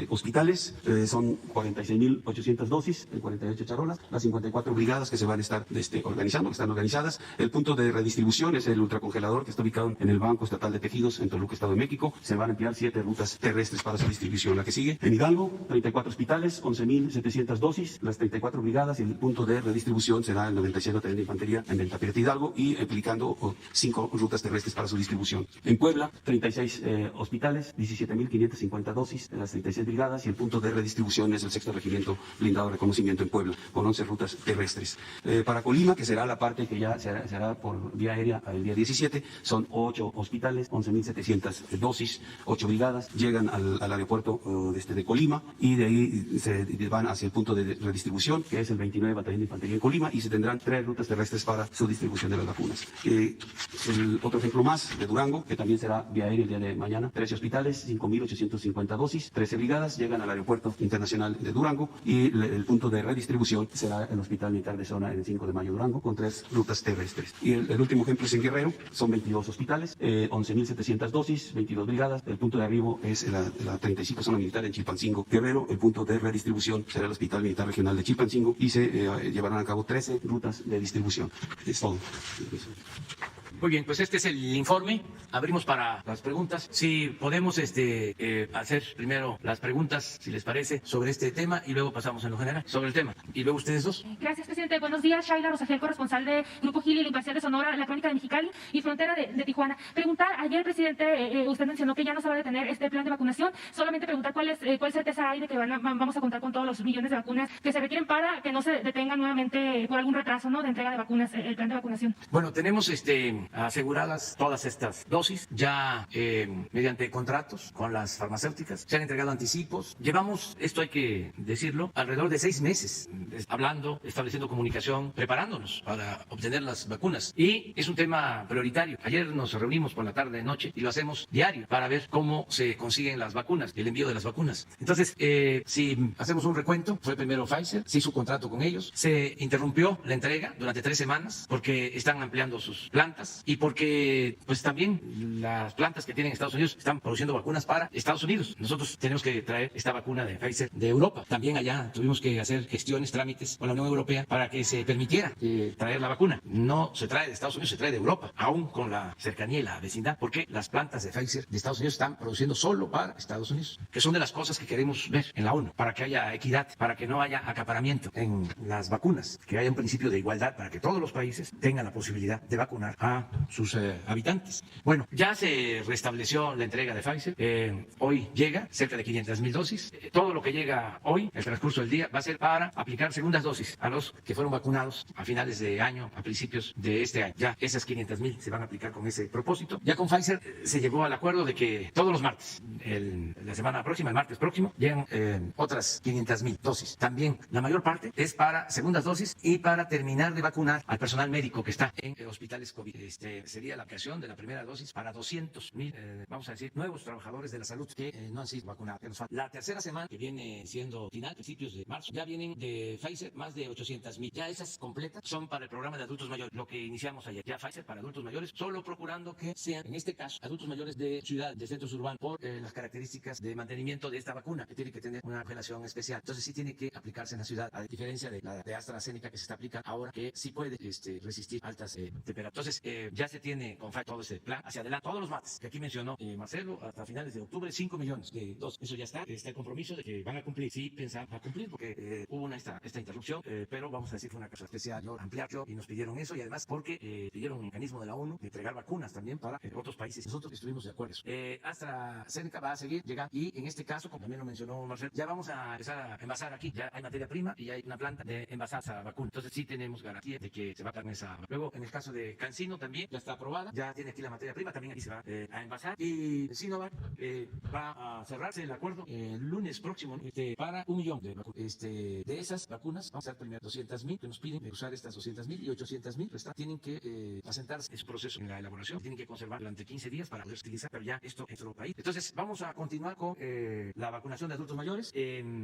hospitales, son 46.800 dosis en 48 charolas, las 54 brigadas que se van a estar organizando, que están organizadas. El punto de redistribución es el ultracongelador que está ubicado en el Banco Estatal de Tejidos en Toluca, Estado de México. Se van a emplear 7 rutas terrestres para su distribución. La que sigue, en Hidalgo, 34 hospitales, 11.700 dosis, las 34 brigadas, y el punto de redistribución será el 97 Batallón de Infantería en Ventapireta, Hidalgo, y aplicando 5 rutas terrestres para su distribución. En Puebla, 36 hospitales, 17.550 dosis en las 36 brigadas, y el punto de redistribución es el 6º Regimiento Blindado de Reconocimiento en Puebla, con 11 rutas terrestres. Para Colima, que será la parte que ya se hará por vía aérea el día 17, son 8 hospitales, 11.700 dosis, 8 brigadas, llegan al aeropuerto de Colima, y de ahí se van hacia el punto de redistribución, que es el 29 Batallón de Infantería en Colima, y se tendrán 3 rutas terrestres para su distribución de las vacunas. El otro ejemplo más de Durango, que también será vía aérea el día de mañana, 13 hospitales, 5.850 dosis, 13 brigadas, llegan al aeropuerto internacional de Durango, y el punto de redistribución será el Hospital Militar de Zona en el 5 de mayo Durango, con 3 rutas terrestres. Y el último ejemplo es en Guerrero, son 22 hospitales, 11.700 dosis, 22 brigadas, el punto de arribo es la 35 Zona Militar en Chilpancingo, Guerrero, el punto de redistribución será el Hospital Militar Regional de Chilpancingo, y se llevarán a cabo 13 rutas de distribución. Es todo. Muy bien, pues este es el informe. Abrimos para las preguntas. Si podemos hacer primero las preguntas, si les parece, sobre este tema, y luego pasamos en lo general sobre el tema. Y luego ustedes dos. Gracias, presidente. Buenos días. Shaila Rosagel, corresponsal de Grupo Gili, el Imparcial de Sonora, La Crónica de Mexicali y Frontera de Tijuana. Preguntar, ayer, presidente, usted mencionó que ya no se va a detener este plan de vacunación. Solamente preguntar cuál certeza hay de que vamos a contar con todos los millones de vacunas que se requieren para que no se detenga nuevamente por algún retraso, ¿no?, de entrega de vacunas, el plan de vacunación. Bueno, tenemos aseguradas todas estas dosis ya mediante contratos con las farmacéuticas. Se han entregado anticipos. Llevamos, esto hay que decirlo, alrededor de 6 meses hablando, estableciendo comunicación, preparándonos para obtener las vacunas. Y es un tema prioritario. Ayer nos reunimos por la tarde, noche, y lo hacemos diario para ver cómo se consiguen las vacunas, el envío de las vacunas. Entonces, si hacemos un recuento, fue primero Pfizer, se hizo contrato con ellos, se interrumpió la entrega durante 3 semanas porque están ampliando sus plantas y porque pues también las plantas que tienen Estados Unidos están produciendo vacunas para Estados Unidos. Nosotros tenemos que traer esta vacuna de Pfizer de Europa. También allá tuvimos que hacer gestiones, trámites con la Unión Europea para que se permitiera traer la vacuna. No se trae de Estados Unidos, se trae de Europa, aún con la cercanía y la vecindad, porque las plantas de Pfizer de Estados Unidos están produciendo solo para Estados Unidos, que son de las cosas que queremos ver en la ONU, para que haya equidad, para que no haya acaparamiento en las vacunas, que haya un principio de igualdad para que todos los países tengan la posibilidad de vacunar a sus habitantes. Bueno, ya se restableció la entrega de Pfizer. Hoy llega cerca de 500,000 dosis. Todo lo que llega hoy, el transcurso del día, va a ser para aplicar segundas dosis a los que fueron vacunados a finales de año, a principios de este año. Ya esas 500,000 se van a aplicar con ese propósito. Ya con Pfizer se llegó al acuerdo de que todos los martes, la semana próxima, el martes próximo, llegan otras 500,000 dosis. También la mayor parte es para segundas dosis y para terminar de vacunar al personal médico que está en hospitales COVID. Sería la aplicación de la primera dosis para 200,000, vamos a decir, nuevos trabajadores de la salud que no han sido vacunados. La tercera semana, que viene siendo final, principios de marzo, ya vienen de Pfizer más de 800,000. Ya esas completas son para el programa de adultos mayores, lo que iniciamos ayer. Ya Pfizer para adultos mayores, solo procurando que sean, en este caso, adultos mayores de ciudad, de centros urbanos, por las características de mantenimiento de esta vacuna, que tiene que tener una relación especial. Entonces sí tiene que aplicarse en la ciudad, a diferencia de la de AstraZeneca que se está aplicando ahora, que sí puede resistir altas temperaturas. Entonces ya se tiene con Pfizer todo ese plan hacia adelante. Todos los martes que aquí mencionó Marcelo, hasta finales de octubre, 5 millones de dosis. Eso ya está. Está el compromiso de que van a cumplir. Sí, pensaban a cumplir porque hubo esta interrupción, pero vamos a decir fue una cosa especial, ampliar y nos pidieron eso, y además porque pidieron un mecanismo de la ONU de entregar vacunas también para otros países. Nosotros estuvimos de acuerdo. AstraZeneca va a seguir llegando, y en este caso, como también lo mencionó Marcelo, ya vamos a empezar a envasar aquí. Ya hay materia prima y hay una planta de envasar esa vacuna. Entonces sí tenemos garantía de que se va a dar esa. Luego, en el caso de CanSino también también ya está aprobada, ya tiene aquí la materia prima, también aquí se va a envasar. Y Sinovac va a cerrarse el acuerdo el lunes próximo para 1 millón de vacunas. De esas vacunas, vamos a hacer primero 200,000 que nos piden usar estas 200,000 y 800,000 tienen que asentarse en su proceso en la elaboración, tienen que conservar durante 15 días para poder utilizar, pero ya esto en nuestro país. Entonces vamos a continuar con la vacunación de adultos mayores.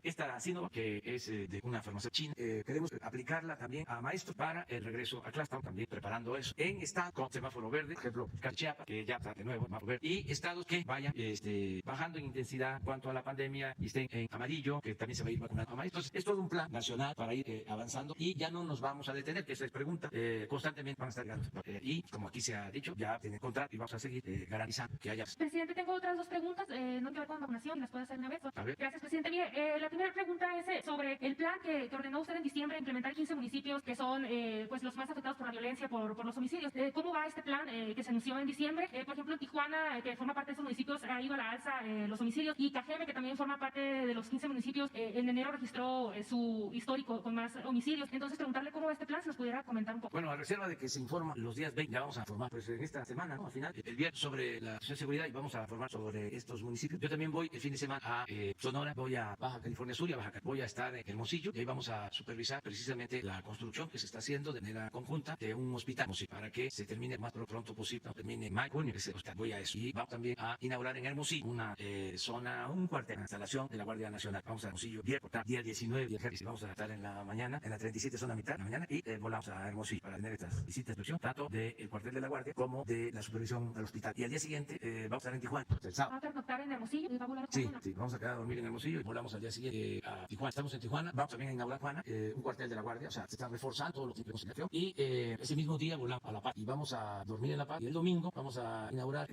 Esta Sinovac, que es de una farmacéutica china, queremos aplicarla también a maestros para el regreso a clase. Estamos también preparando eso en estados con semáforo verde, por ejemplo Chiapas, que ya está de nuevo semáforo verde, y estados que vayan bajando en intensidad en cuanto a la pandemia y estén en amarillo, que también se va a ir vacunando a maestros. Es todo un plan nacional para ir avanzando y ya no nos vamos a detener, que se les pregunta constantemente, van a estar llegando. Y como aquí se ha dicho, ya tienen contrato y vamos a seguir garantizando que haya. Presidente, tengo otras 2 preguntas, no tienen que ver con vacunación, las puedo hacer una vez. A ver. Gracias, presidente. Mire, la primera pregunta es sobre el plan que ordenó usted en diciembre, implementar 15 municipios que son pues los más afectados por la violencia, por los homicidios. ¿Cómo va este plan que se anunció en diciembre? Por ejemplo, en Tijuana, que forma parte de esos municipios, ha ido a la alza los homicidios, y Cajeme, que también forma parte de los 15 municipios, en enero registró su histórico con más homicidios. Entonces, preguntarle cómo va este plan, si nos pudiera comentar un poco. Bueno, a reserva de que se informa los días 20, ya vamos a informar pues en esta semana, ¿no? Al final, el viernes, sobre la situación de seguridad, y vamos a informar sobre estos municipios. Yo también voy el fin de semana a Sonora, voy a Baja California Sur y a voy a estar en Hermosillo, y ahí vamos a supervisar precisamente la construcción que se está haciendo de manera conjunta de un hospital para que se termine más pronto posible, termine en mayo, junio, voy a eso. Y vamos también a inaugurar en Hermosillo una zona, un cuartel, una instalación de la Guardia Nacional. Vamos a Hermosillo, día 19 de ejército. Vamos a estar en la mañana, en la 37 zona mitad, en la mañana, y volamos a Hermosillo para tener estas visitas de inspección, tanto del cuartel de la Guardia como de la supervisión del hospital. Y al día siguiente vamos a estar en Tijuana, el sábado. ¿Va a pernoctar en Hermosillo y va a volar? Sí, vamos a quedar a dormir en Hermosillo y volamos al día siguiente a Tijuana. Estamos en Tijuana, vamos también a inaugurar Tijuana, un cuartel de la Guardia, o sea, se está reforzando todo lo que tiene que, y ese mismo día volamos a La Paz y vamos a dormir en La Paz, y el domingo vamos a inaugurar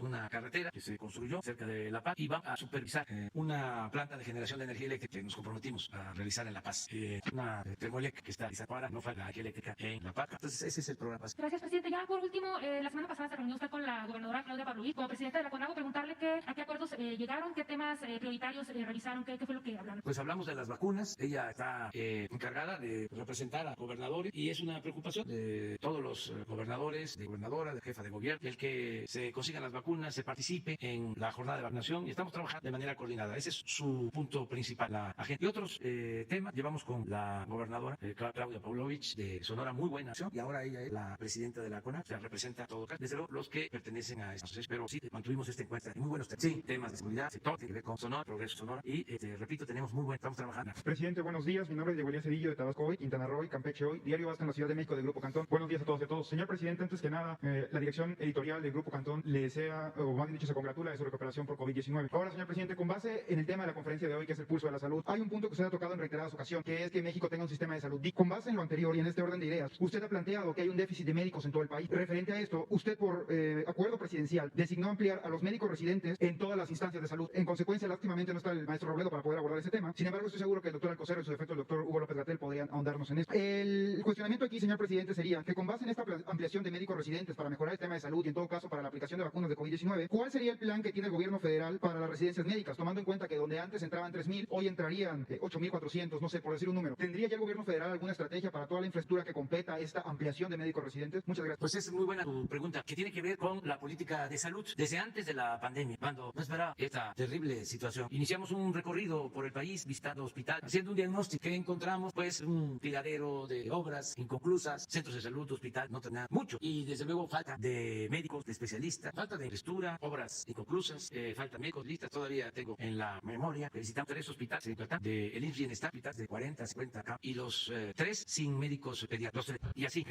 una carretera que se construyó cerca de La Paz, y vamos a supervisar una planta de generación de energía eléctrica que nos comprometimos a realizar en La Paz, una termoeléctrica que está realizada para no falta energía eléctrica en La Paz. Entonces ese es el programa. Gracias, presidente. Ya por último, la semana pasada se reunió usted con la gobernadora Claudia Pavlovich como presidenta de la CONAGO, preguntarle a qué acuerdos llegaron, qué temas prioritarios revisaron, qué fue lo que hablaron. Pues hablamos de las vacunas. Ella está encargada de representar a gobernadores, y es una preocupación de todos los gobernadores, de gobernadora, de jefa de gobierno, el que se consigan las vacunas, se participe en la jornada de vacunación, y estamos trabajando de manera coordinada. Ese es su punto principal, la agenda. Y otros temas llevamos con la gobernadora Claudia Pavlovich de Sonora, muy buena acción, y ahora ella es la presidenta de la CONAGO, o sea, representa a todo, desde luego los que pertenecen a estos, pero sí mantuvimos esta encuesta muy buenos temas. Sí, temas de seguridad, todo tiene que ver con Sonora, progreso Sonora, y repito, tenemos muy buen, estamos trabajando. Presidente, buenos días. Mi nombre es Diego Elías Cedillo, de Tabasco Hoy, Quintana Roo, Campeche Hoy, Diario Vasco en la Ciudad de México, del Grupo Cantón. Buenos días a todos y a todos. Señor presidente, antes que nada, la dirección editorial del Grupo Cantón le desea, o más bien dicho, se congratula de su recuperación por COVID-19. Ahora, señor presidente, con base en el tema de la conferencia de hoy, que es el pulso de la salud, hay un punto que usted ha tocado en reiteradas ocasiones, que es que México tenga un sistema de salud. Y con base en lo anterior y en este orden de ideas, usted ha planteado que hay un déficit de médicos en todo el país. Referente a esto, usted, por acuerdo presidencial, designó ampliar a los médicos residentes en todas las instancias de salud. En consecuencia, lástimamente no está el maestro Robledo para poder abordar ese tema. Sin embargo, estoy seguro que el doctor Alcocer, en su defecto el doctor Hugo López-Gatell, podrían ahondarnos en eso. El cuestionamiento aquí, señor presidente, sería que con base en esta ampliación de médicos residentes para mejorar el tema de salud y en todo caso para la aplicación de vacunas de COVID-19, ¿cuál sería el plan que tiene el gobierno federal para las residencias médicas? Tomando en cuenta que donde antes entraban 3,000, hoy entrarían 8,400, no sé, por decir un número. ¿Tendría ya el gobierno federal alguna estrategia para toda la infraestructura que completa esta ampliación de médicos residentes? Muchas gracias. Pues es muy buena tu pregunta, que tiene que ver con la política de salud. Desde antes de la pandemia, cuando no esperaba esta terrible situación, iniciamos un recorrido por el país, visitando hospitales, haciendo un diagnóstico que encontramos, pues, un tiradero de obras inconclusas, centros de salud, hospital, no tenía mucho. Y desde luego falta de médicos, de especialistas, falta de infraestructura, obras inconclusas, falta de médicos listas. Todavía tengo en la memoria que visitamos 3 hospitales de el IMSS Bienestar, hospitales de 40, 50 acá, y los 3 sin médicos pediatras, y así,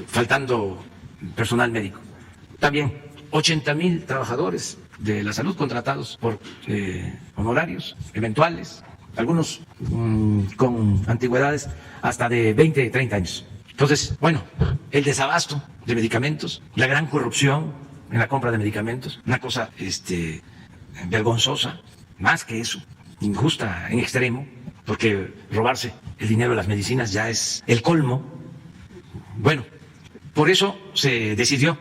faltando personal médico. También 80,000 trabajadores de la salud contratados por honorarios eventuales, algunos con antigüedades hasta de 20, 30 años. Entonces, bueno, el desabasto de medicamentos, la gran corrupción en la compra de medicamentos, una cosa vergonzosa, más que eso, injusta en extremo, porque robarse el dinero de las medicinas ya es el colmo. Bueno, por eso se decidió,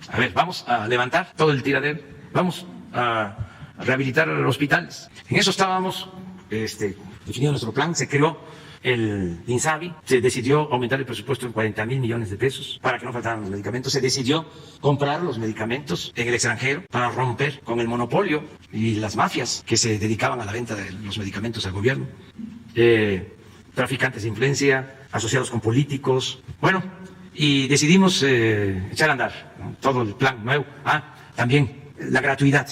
a ver, vamos a levantar todo el tiradero, vamos a rehabilitar los hospitales. En eso estábamos definido nuestro plan, se creó el INSABI, se decidió aumentar el presupuesto en 40,000 millones de pesos para que no faltaran los medicamentos, se decidió comprar los medicamentos en el extranjero para romper con el monopolio y las mafias que se dedicaban a la venta de los medicamentos al gobierno, traficantes de influencia, asociados con políticos, bueno, y decidimos echar a andar, ¿no?, todo el plan nuevo. También la gratuidad,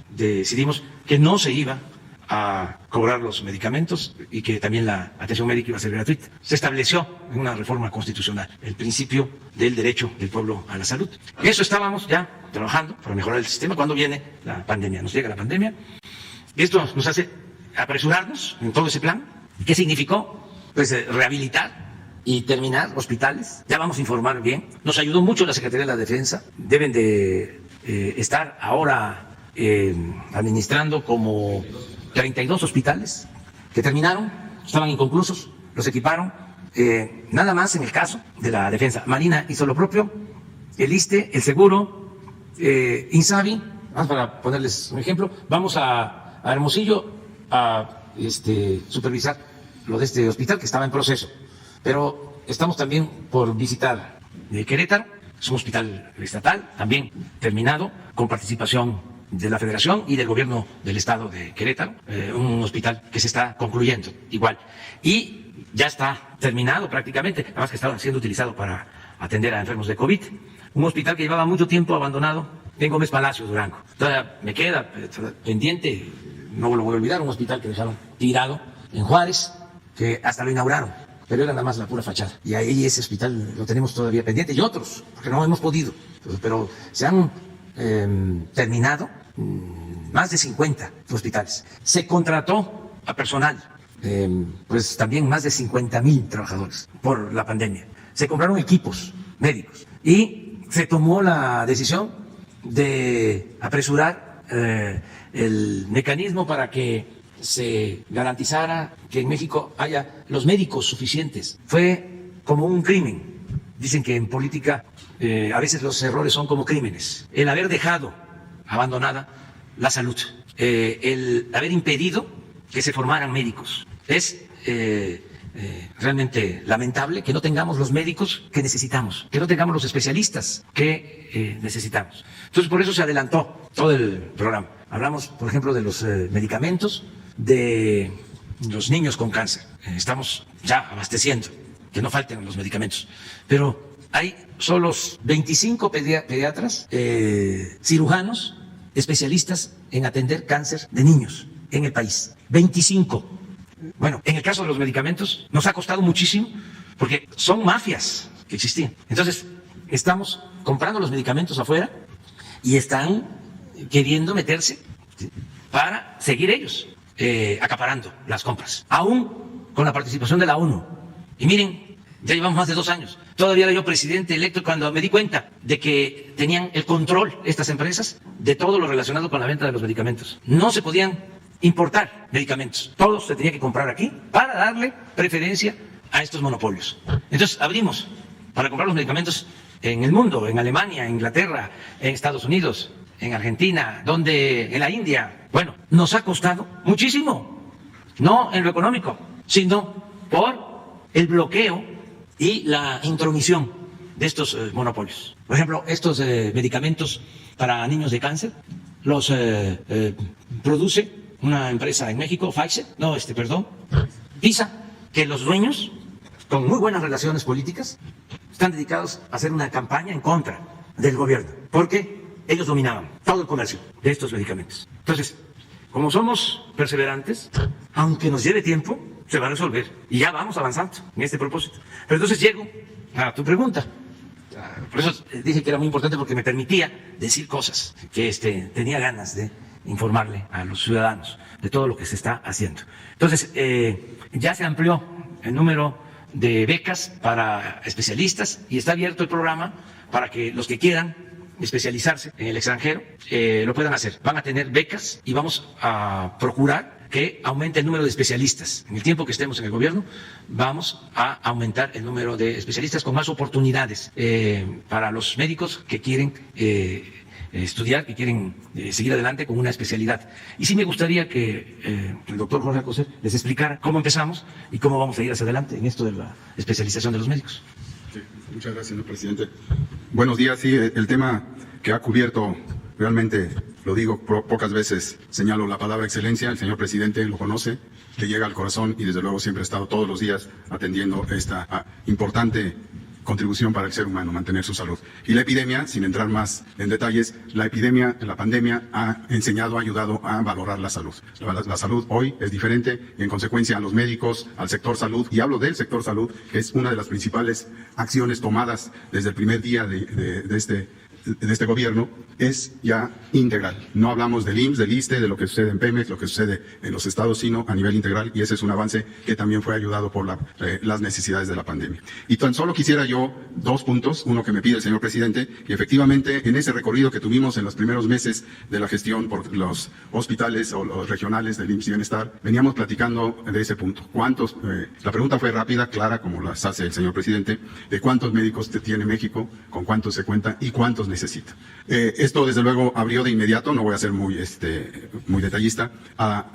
decidimos que no se iba a cobrar los medicamentos y que también la atención médica iba a ser gratuita. Se estableció en una reforma constitucional el principio del derecho del pueblo a la salud. Eso estábamos ya trabajando para mejorar el sistema cuando viene la pandemia. Nos llega la pandemia. Esto nos hace apresurarnos en todo ese plan. ¿Qué significó? Pues rehabilitar y terminar hospitales. Ya vamos a informar bien. Nos ayudó mucho la Secretaría de la Defensa. Deben de estar ahora administrando como 32 hospitales que terminaron, estaban inconclusos, los equiparon. Nada más en el caso de la Defensa. Marina hizo lo propio, el ISSSTE, el Seguro, INSABI, más para ponerles un ejemplo. Vamos a Hermosillo a supervisar lo de este hospital que estaba en proceso, pero estamos también por visitar Querétaro, es un hospital estatal, también terminado, con participación de la Federación y del Gobierno del Estado de Querétaro, un hospital que se está concluyendo igual. Y ya está terminado prácticamente, además que estaba siendo utilizado para atender a enfermos de COVID, un hospital que llevaba mucho tiempo abandonado en Gómez Palacio, Durango. Todavía me queda pendiente, no lo voy a olvidar, un hospital que dejaron tirado en Juárez, que hasta lo inauguraron, pero era nada más la pura fachada. Y ahí ese hospital lo tenemos todavía pendiente, y otros, porque no hemos podido, pero se han terminado más de 50 hospitales. Se contrató a personal, pues también más de 50,000 trabajadores por la pandemia. Se compraron equipos médicos y se tomó la decisión de apresurar el mecanismo para que se garantizara que en México haya los médicos suficientes. Fue como un crimen. Dicen que en política a veces los errores son como crímenes. El haber dejado abandonada la salud, el haber impedido que se formaran médicos. Es realmente lamentable que no tengamos los médicos que necesitamos, que no tengamos los especialistas que necesitamos. Entonces, por eso se adelantó todo el programa. Hablamos, por ejemplo, de los medicamentos de los niños con cáncer. Estamos ya abasteciendo, que no falten los medicamentos. Pero hay solo 25 pediatras, cirujanos, especialistas en atender cáncer de niños en el país. 25. Bueno, en el caso de los medicamentos nos ha costado muchísimo porque son mafias que existían. Entonces, estamos comprando los medicamentos afuera y están queriendo meterse, ¿sí?, para seguir ellos acaparando las compras, aún con la participación de la ONU. Y miren, ya llevamos más de 2 años. Todavía era yo presidente electo cuando me di cuenta de que tenían el control estas empresas de todo lo relacionado con la venta de los medicamentos. No se podían importar medicamentos. Todo se tenía que comprar aquí para darle preferencia a estos monopolios. Entonces abrimos para comprar los medicamentos en el mundo, en Alemania, en Inglaterra, en Estados Unidos, en Argentina, en la India. Bueno, nos ha costado muchísimo, no en lo económico, sino por el bloqueo y la intromisión de estos monopolios. Por ejemplo, estos medicamentos para niños de cáncer los produce una empresa en México, PISA, que los dueños, con muy buenas relaciones políticas, están dedicados a hacer una campaña en contra del gobierno, porque ellos dominaban todo el comercio de estos medicamentos. Entonces, como somos perseverantes, aunque nos lleve tiempo, se va a resolver. Y ya vamos avanzando en este propósito. Pero entonces llego a tu pregunta. Por eso dije que era muy importante, porque me permitía decir cosas que tenía ganas de informarle a los ciudadanos de todo lo que se está haciendo. Entonces, ya se amplió el número de becas para especialistas y está abierto el programa para que los que quieran especializarse en el extranjero lo puedan hacer. Van a tener becas y vamos a procurar que aumente el número de especialistas. En el tiempo que estemos en el gobierno, vamos a aumentar el número de especialistas con más oportunidades para los médicos que quieren estudiar, que quieren seguir adelante con una especialidad. Y sí me gustaría que el doctor Jorge Alcocer les explicara cómo empezamos y cómo vamos a ir hacia adelante en esto de la especialización de los médicos. Sí, muchas gracias, señor presidente. Buenos días. Sí, el tema que ha cubierto, realmente lo digo pocas veces, señalo la palabra excelencia. El señor presidente lo conoce, le llega al corazón y desde luego siempre ha estado todos los días atendiendo esta importante contribución para el ser humano, mantener su salud. Y la epidemia, sin entrar más en detalles, la pandemia ha enseñado, ha ayudado a valorar la salud. La salud hoy es diferente y en consecuencia a los médicos, al sector salud, y hablo del sector salud, que es una de las principales acciones tomadas desde el primer día de este gobierno, es ya integral. No hablamos del IMSS, del ISSSTE, de lo que sucede en Pemex, lo que sucede en los estados, sino a nivel integral, y ese es un avance que también fue ayudado por las necesidades de la pandemia. Y tan solo quisiera yo 2 puntos, uno que me pide el señor presidente, y efectivamente en ese recorrido que tuvimos en los primeros meses de la gestión por los hospitales o los regionales del IMSS y Bienestar, veníamos platicando de ese punto. ¿Cuántos? La pregunta fue rápida, clara, como las hace el señor presidente, de cuántos médicos tiene México, con cuántos se cuenta y cuántos necesita. Esto desde luego abrió de inmediato, no voy a ser muy detallista, a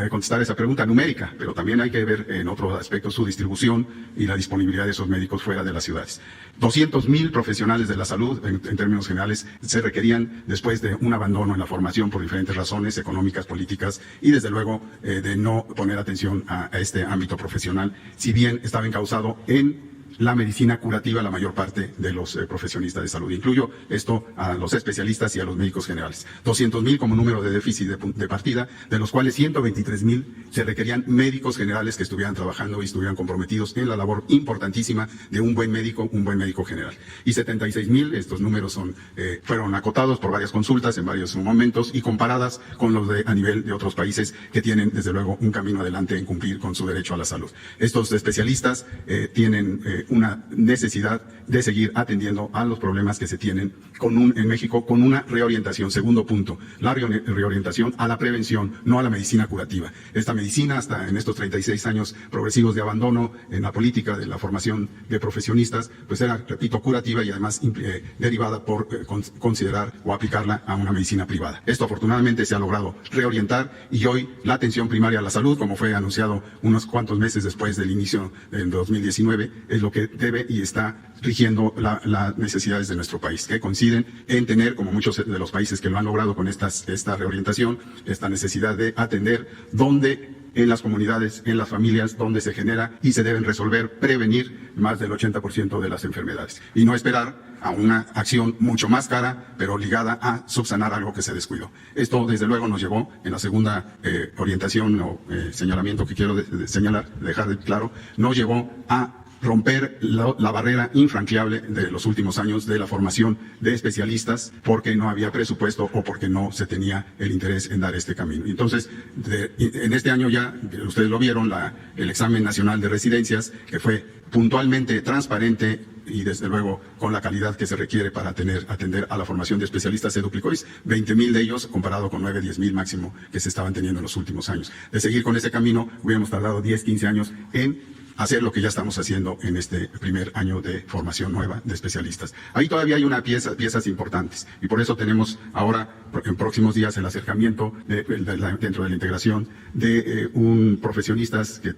contestar esa pregunta numérica, pero también hay que ver en otros aspectos su distribución y la disponibilidad de esos médicos fuera de las ciudades. 200,000 profesionales de la salud, en términos generales, se requerían después de un abandono en la formación por diferentes razones económicas, políticas y desde luego de no poner atención a este ámbito profesional, si bien estaba encauzado en la medicina curativa la mayor parte de los profesionistas de salud. Incluyo esto a los especialistas y a los médicos generales. 200,000 como número de déficit de partida, de los cuales 123,000 se requerían médicos generales que estuvieran trabajando y estuvieran comprometidos en la labor importantísima de un buen médico general. Y 76,000, estos números fueron acotados por varias consultas en varios momentos y comparadas con los a nivel de otros países que tienen desde luego un camino adelante en cumplir con su derecho a la salud. Estos especialistas tienen una necesidad de seguir atendiendo a los problemas que se tienen en México con una reorientación. Segundo punto, la reorientación a la prevención, no a la medicina curativa. Esta medicina, hasta en estos 36 años progresivos de abandono en la política de la formación de profesionistas, pues era, repito, curativa y además derivada por considerar o aplicarla a una medicina privada. Esto afortunadamente se ha logrado reorientar y hoy la atención primaria a la salud, como fue anunciado unos cuantos meses después del inicio del 2019, es lo que debe y está rigiendo las necesidades de nuestro país, que coinciden en tener, como muchos de los países que lo han logrado con esta reorientación, esta necesidad de atender donde en las comunidades, en las familias, donde se genera y se deben resolver, prevenir más del 80% de las enfermedades. Y no esperar a una acción mucho más cara, pero ligada a subsanar algo que se descuidó. Esto, desde luego, nos llevó en la segunda orientación o señalamiento que quiero dejar claro, nos llevó a romper la barrera infranqueable de los últimos años de la formación de especialistas porque no había presupuesto o porque no se tenía el interés en dar este camino. Entonces, en este año ya, ustedes lo vieron, el examen nacional de residencias, que fue puntualmente transparente y desde luego con la calidad que se requiere para atender a la formación de especialistas, se duplicó 20,000 de ellos comparado con 9-10,000 máximo que se estaban teniendo en los últimos años. De seguir con ese camino, hubiéramos tardado 10-15 años en hacer lo que ya estamos haciendo en este primer año de formación nueva de especialistas. Ahí todavía hay piezas importantes y por eso tenemos ahora en próximos días el acercamiento dentro de la integración de un profesionistas que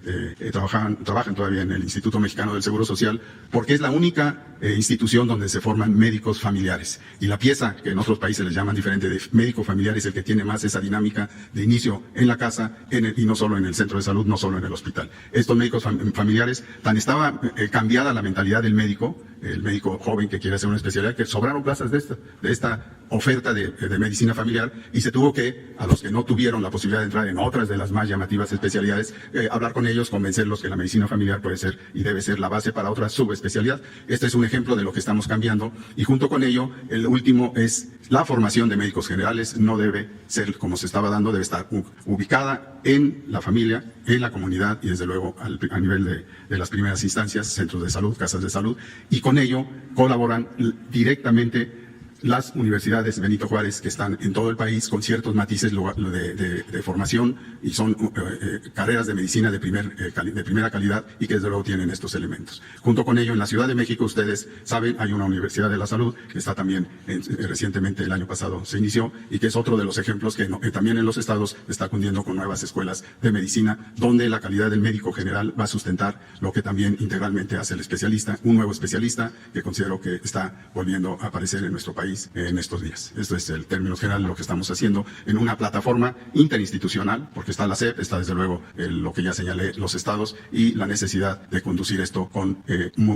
trabajan todavía en el Instituto Mexicano del Seguro Social, porque es la única institución donde se forman médicos familiares. Y la pieza que en otros países les llaman diferente de médico familiar es el que tiene más esa dinámica de inicio en la casa y no solo en el centro de salud, no solo en el hospital. Estos médicos familiares, tan estaba cambiada la mentalidad del médico, el médico joven que quiere hacer una especialidad, que sobraron plazas de esta oferta de medicina familiar y se tuvo que, a los que no tuvieron la posibilidad de entrar en otras de las más llamativas especialidades, hablar con ellos, convencerlos que la medicina familiar puede ser y debe ser la base para otra subespecialidad. Este es un ejemplo de lo que estamos cambiando y junto con ello, el último es la formación de médicos generales. No debe ser como se estaba dando, debe estar ubicada en la familia, en la comunidad y desde luego a nivel de las primeras instancias, centros de salud, casas de salud, y con ello colaboran directamente las universidades Benito Juárez, que están en todo el país con ciertos matices de formación y son carreras de medicina de primera calidad y que desde luego tienen estos elementos. Junto con ello, en la Ciudad de México, ustedes saben, hay una Universidad de la Salud que está también recientemente, el año pasado se inició, y que es otro de los ejemplos que también en los estados está cundiendo con nuevas escuelas de medicina, donde la calidad del médico general va a sustentar lo que también integralmente hace el especialista, un nuevo especialista que considero que está volviendo a aparecer en nuestro país en estos días. Esto es el término general de lo que estamos haciendo en una plataforma interinstitucional, porque está la SEP, está desde luego lo que ya señalé, los estados, y la necesidad de conducir esto con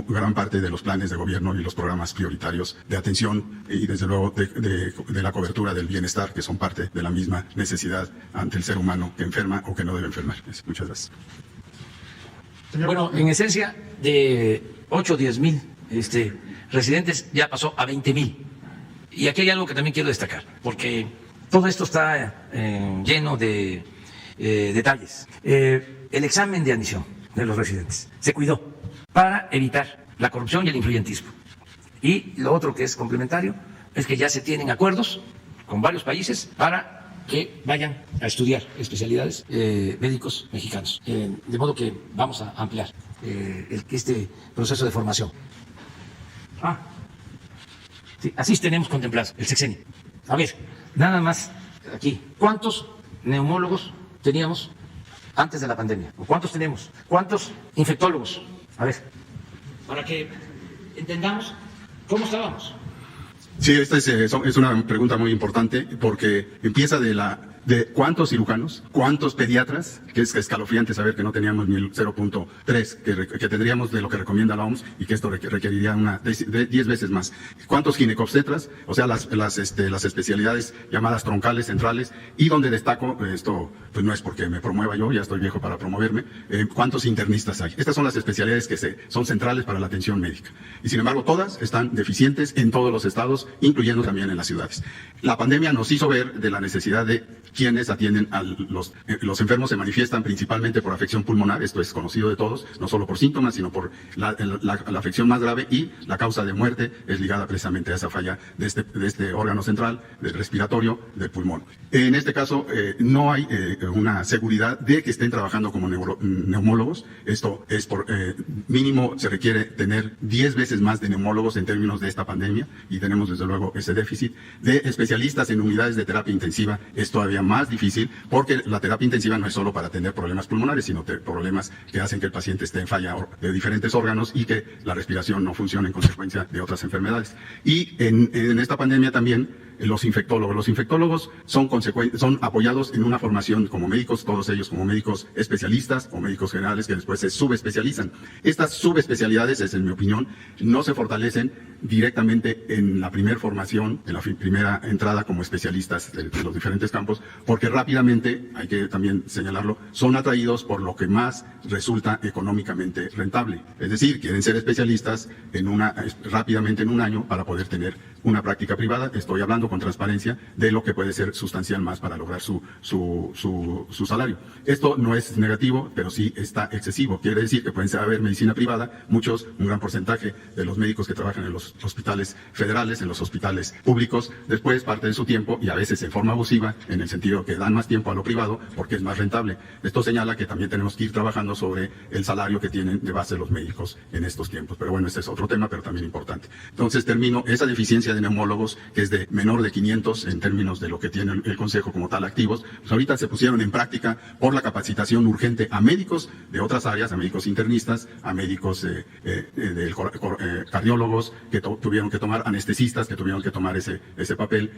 gran parte de los planes de gobierno y los programas prioritarios de atención y desde luego de la cobertura del bienestar, que son parte de la misma necesidad ante el ser humano que enferma o que no debe enfermar. Muchas gracias. Bueno, en esencia, de 8 o 10 mil residentes ya pasó a 20,000. Y aquí hay algo que también quiero destacar, porque todo esto está lleno de detalles. El examen de admisión de los residentes se cuidó para evitar la corrupción y el influyentismo. Y lo otro que es complementario es que ya se tienen acuerdos con varios países para que vayan a estudiar especialidades médicos mexicanos. De modo que vamos a ampliar este proceso de formación. Sí, así tenemos contemplado el sexenio. A ver, nada más aquí. ¿Cuántos neumólogos teníamos antes de la pandemia? ¿O cuántos tenemos? ¿Cuántos infectólogos? A ver, para que entendamos cómo estábamos. Sí, esta es una pregunta muy importante porque empieza de cuántos cirujanos, cuántos pediatras, que es escalofriante saber que no teníamos ni el 0.3 que tendríamos de lo que recomienda la OMS y que esto requeriría 10 veces más. ¿Cuántos ginecobstetras? O sea, las especialidades llamadas troncales, centrales, y donde destaco, esto pues no es porque me promueva yo, ya estoy viejo para promoverme, ¿cuántos internistas hay? Estas son las especialidades que son centrales para la atención médica. Y sin embargo, todas están deficientes en todos los estados, incluyendo también en las ciudades. La pandemia nos hizo ver de la necesidad de quienes atienden a los enfermos se manifiestan principalmente por afección pulmonar, esto es conocido de todos, no solo por síntomas, sino por la afección más grave, y la causa de muerte es ligada precisamente a esa falla de este órgano central, del respiratorio, del pulmón. En este caso, no hay una seguridad de que estén trabajando como neumólogos. Esto es por mínimo se requiere tener 10 veces más de neumólogos en términos de esta pandemia, y tenemos desde luego ese déficit de especialistas en unidades de terapia intensiva. Es todavía más difícil porque la terapia intensiva no es solo para atender problemas pulmonares, sino problemas que hacen que el paciente esté en falla de diferentes órganos y que la respiración no funcione en consecuencia de otras enfermedades. Y en esta pandemia también los infectólogos son apoyados en una formación como médicos, todos ellos como médicos especialistas o médicos generales que después se subespecializan. Estas subespecialidades, es en mi opinión, no se fortalecen directamente en la primera formación, en la primera entrada como especialistas de los diferentes campos, porque rápidamente, hay que también señalarlo, son atraídos por lo que más resulta económicamente rentable. Es decir, quieren ser especialistas rápidamente en un año para poder tener una práctica privada. Estoy hablando con transparencia de lo que puede ser sustancial más para lograr su salario. Esto no es negativo, pero sí está excesivo. Quiere decir que pueden haber medicina privada, un gran porcentaje de los médicos que trabajan en los hospitales federales, en los hospitales públicos, después parte de su tiempo, y a veces en forma abusiva, en el sentido que dan más tiempo a lo privado porque es más rentable. Esto señala que también tenemos que ir trabajando sobre el salario que tienen de base los médicos en estos tiempos. Pero bueno, este es otro tema, pero también importante. Entonces termino, esa deficiencia de neumólogos, que es de menor de 500 en términos de lo que tiene el Consejo como tal activos, pues ahorita se pusieron en práctica por la capacitación urgente a médicos de otras áreas, a médicos internistas, a médicos cardiólogos que tuvieron que tomar, anestesistas que tuvieron que tomar ese papel,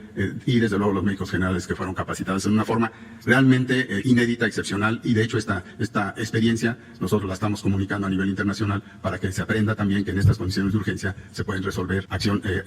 y desde luego los médicos generales que fueron capacitados en una forma realmente inédita, excepcional, y de hecho esta experiencia nosotros la estamos comunicando a nivel internacional para que se aprenda también que en estas condiciones de urgencia se pueden resolver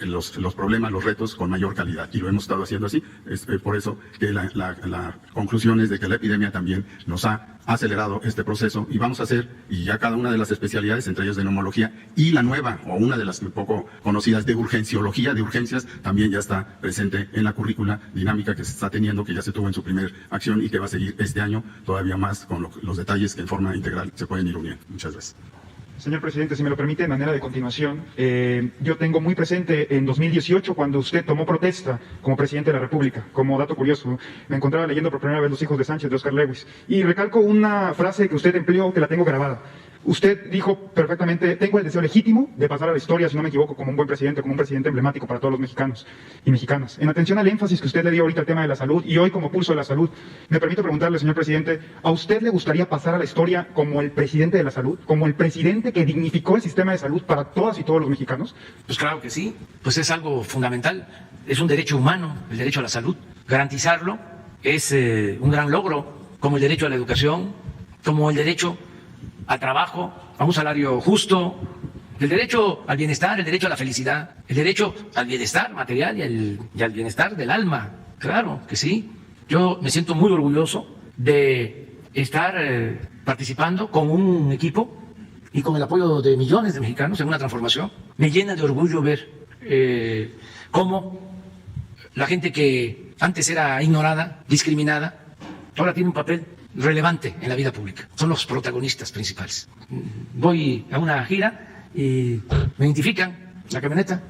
los problemas, los retos con mayor calidad, y lo hemos estado haciendo así. Es por eso que la conclusión es de que la epidemia también nos ha acelerado este proceso, y vamos a hacer, y ya cada una de las especialidades, entre ellas de neumología, y la nueva, o una de las poco conocidas de urgenciología, de urgencias, también ya está presente en la currícula dinámica que se está teniendo, que ya se tuvo en su primer acción y que va a seguir este año todavía más con los detalles que en forma integral se pueden ir uniendo. Muchas gracias. Señor presidente, si me lo permite, de manera de continuación, yo tengo muy presente en 2018, cuando usted tomó protesta como presidente de la República. Como dato curioso, me encontraba leyendo por primera vez Los hijos de Sánchez, de Oscar Lewis, y recalco una frase que usted empleó, que la tengo grabada. Usted dijo perfectamente: tengo el deseo legítimo de pasar a la historia, si no me equivoco, como un buen presidente, como un presidente emblemático para todos los mexicanos y mexicanas. En atención al énfasis que usted le dio ahorita al tema de la salud, y hoy como pulso de la salud, me permito preguntarle, señor presidente, ¿a usted le gustaría pasar a la historia como el presidente de la salud, como el presidente que dignificó el sistema de salud para todas y todos los mexicanos? Pues claro que sí, pues es algo fundamental, es un derecho humano, el derecho a la salud. Garantizarlo es un gran logro, como el derecho a la educación, como el derecho al trabajo, a un salario justo, el derecho al bienestar, el derecho a la felicidad, el derecho al bienestar material y al bienestar del alma. Claro que sí. Yo me siento muy orgulloso de estar participando con un equipo y con el apoyo de millones de mexicanos en una transformación. Me llena de orgullo ver cómo la gente que antes era ignorada, discriminada, ahora tiene un papel relevante en la vida pública. Son los protagonistas principales. Voy a una gira y me identifican la camioneta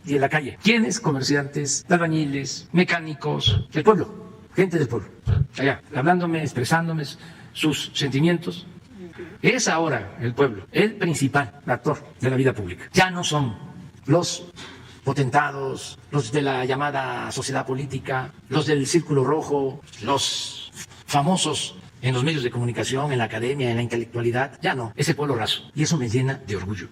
y en la calle. ¿Quiénes? Comerciantes, albañiles, mecánicos, del pueblo, gente del pueblo, allá, hablándome, expresándome sus sentimientos. Es ahora el pueblo el principal actor de la vida pública. Ya no son los potentados, los de la llamada sociedad política, los del círculo rojo, los famosos en los medios de comunicación, en la academia, en la intelectualidad. Ya no, es el pueblo raso. Y eso me llena de orgullo,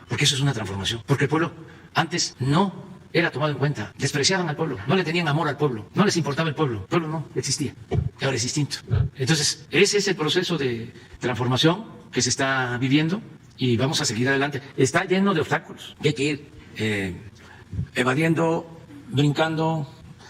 porque eso es una transformación. Porque el pueblo antes no era tomado en cuenta, despreciaban al pueblo, no le tenían amor al pueblo, no les importaba el pueblo no existía, ahora es distinto. Entonces, ese es el proceso de transformación que se está viviendo y vamos a seguir adelante. Está lleno de obstáculos, hay que ir evadiendo, brincando,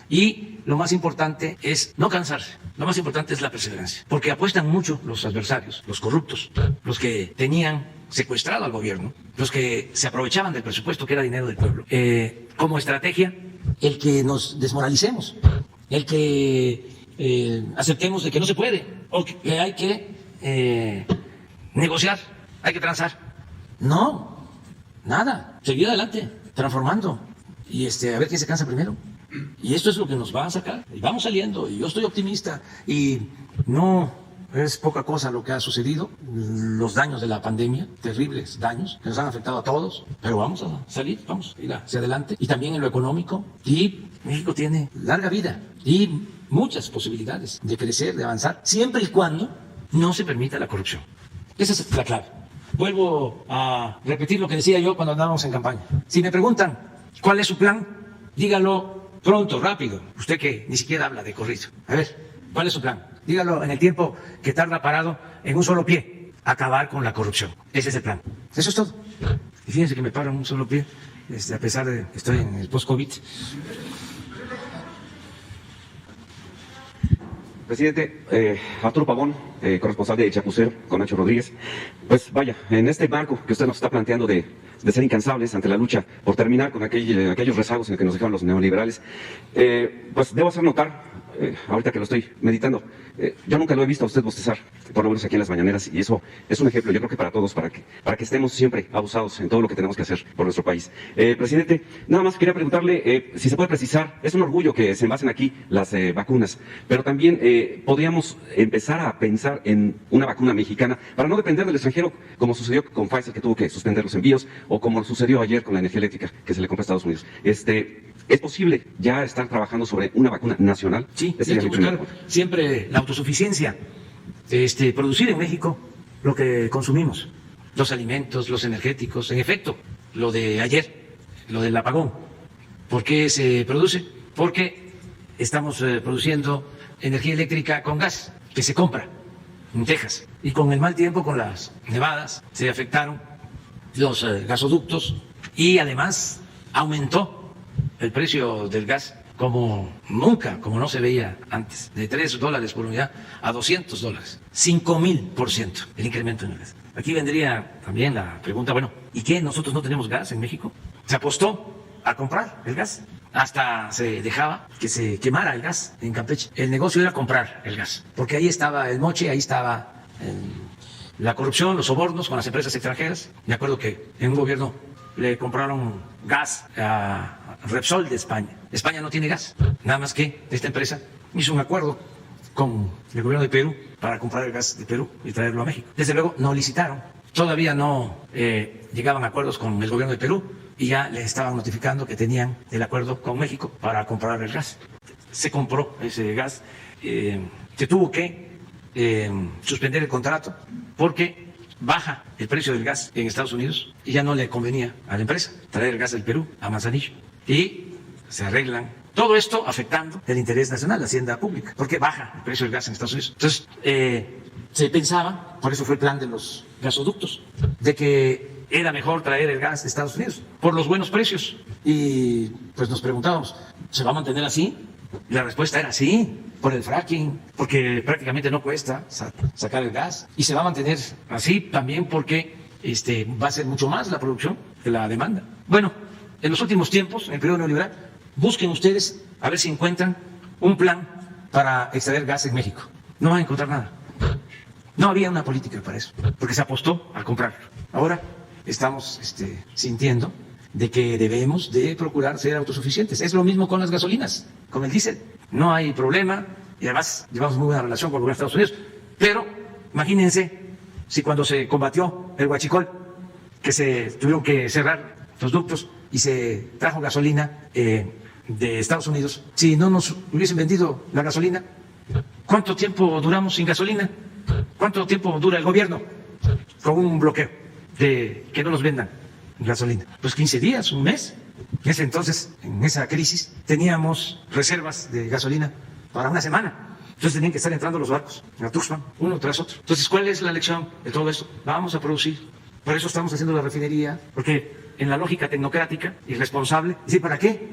y lo más importante es no cansarse. Lo más importante es la perseverancia, porque apuestan mucho los adversarios, los corruptos, los que tenían secuestrado al gobierno, los que se aprovechaban del presupuesto que era dinero del pueblo. Como estrategia, el que nos desmoralicemos, el que aceptemos de que no se puede, o que hay que negociar, hay que transar. No, nada, seguir adelante, transformando y a ver quién se cansa primero. Y esto es lo que nos va a sacar. Y vamos saliendo, y yo estoy optimista. Y no es poca cosa lo que ha sucedido. Los daños de la pandemia, terribles daños, que nos han afectado a todos. Pero vamos a salir, vamos a ir hacia adelante. Y también en lo económico. Y México tiene larga vida y muchas posibilidades de crecer, de avanzar, siempre y cuando no se permita la corrupción. Esa es la clave. Vuelvo a repetir lo que decía yo cuando andábamos en campaña. Si me preguntan cuál es su plan, dígalo pronto, rápido. Usted que ni siquiera habla de corrido. A ver, ¿cuál es su plan? Dígalo en el tiempo que tarda parado en un solo pie. Acabar con la corrupción. Ese es el plan. Eso es todo. Y fíjense que me paro en un solo pie, a pesar de que estoy en el post-COVID. Presidente, Arturo Pavón, corresponsal de Chapucero con Nacho Rodríguez. Pues vaya, en este marco que usted nos está planteando de ser incansables ante la lucha por terminar con aquellos rezagos en los que nos dejaron los neoliberales, pues debo hacer notar, ahorita que lo estoy meditando, yo nunca lo he visto a usted bostezar, por lo menos aquí en las mañaneras, y eso es un ejemplo, yo creo que para todos, para que estemos siempre abusados en todo lo que tenemos que hacer por nuestro país. Presidente, nada más quería preguntarle si se puede precisar, es un orgullo que se envasen aquí las vacunas, pero también podríamos empezar a pensar en una vacuna mexicana para no depender del extranjero, como sucedió con Pfizer, que tuvo que suspender los envíos, o como sucedió ayer con la energía eléctrica que se le compró a Estados Unidos. ¿Es posible ya estar trabajando sobre una vacuna nacional? Sí, hay que buscar siempre la autosuficiencia, producir en México lo que consumimos, los alimentos, los energéticos. En efecto, lo de ayer, lo del apagón, ¿por qué se produce? Porque estamos produciendo energía eléctrica con gas, que se compra en Texas. Y con el mal tiempo, con las nevadas, se afectaron los gasoductos y además aumentó el precio del gas como nunca, como no se veía antes, de $3 por unidad a $200, 5,000% el incremento en el gas. Aquí vendría también la pregunta, bueno, ¿y qué? ¿Nosotros no tenemos gas en México? Se apostó a comprar el gas, hasta se dejaba que se quemara el gas en Campeche. El negocio era comprar el gas, porque ahí estaba el moche, ahí estaba la corrupción, los sobornos con las empresas extranjeras. Me acuerdo que en un gobierno le compraron gas a Repsol de España. España no tiene gas, nada más que esta empresa hizo un acuerdo con el gobierno de Perú para comprar el gas de Perú y traerlo a México. Desde luego no licitaron, todavía no llegaban a acuerdos con el gobierno de Perú y ya les estaban notificando que tenían el acuerdo con México para comprar el gas. Se compró ese gas, se tuvo que suspender el contrato porque baja el precio del gas en Estados Unidos y ya no le convenía a la empresa traer el gas del Perú a Manzanillo. Y se arreglan. Todo esto afectando el interés nacional, la hacienda pública, porque baja el precio del gas en Estados Unidos. Entonces, se pensaba, por eso fue el plan de los gasoductos, de que era mejor traer el gas de Estados Unidos por los buenos precios. Y pues nos preguntábamos, ¿se va a mantener así? Y la respuesta era sí, por el fracking, porque prácticamente no cuesta sacar el gas. Y se va a mantener así también porque va a ser mucho más la producción que la demanda. Bueno, en los últimos tiempos, en el periodo neoliberal, busquen ustedes a ver si encuentran un plan para extraer gas en México. No van a encontrar nada. No había una política para eso, porque se apostó a comprarlo. Ahora estamos sintiendo de que debemos de procurar ser autosuficientes. Es lo mismo con las gasolinas, con el diésel. No hay problema y además llevamos muy buena relación con el gobierno de Estados Unidos. Pero imagínense si cuando se combatió el huachicol, que se tuvieron que cerrar los ductos y se trajo gasolina de Estados Unidos, si no nos hubiesen vendido la gasolina, ¿cuánto tiempo duramos sin gasolina? ¿Cuánto tiempo dura el gobierno con un bloqueo de que no nos vendan gasolina? Pues 15 días, un mes. En ese entonces, en esa crisis, teníamos reservas de gasolina para una semana. Entonces tenían que estar entrando los barcos a Tuxpan, uno tras otro. Entonces, ¿cuál es la lección de todo esto? Vamos a producir. Por eso estamos haciendo la refinería, porque en la lógica tecnocrática y responsable, es decir, ¿para qué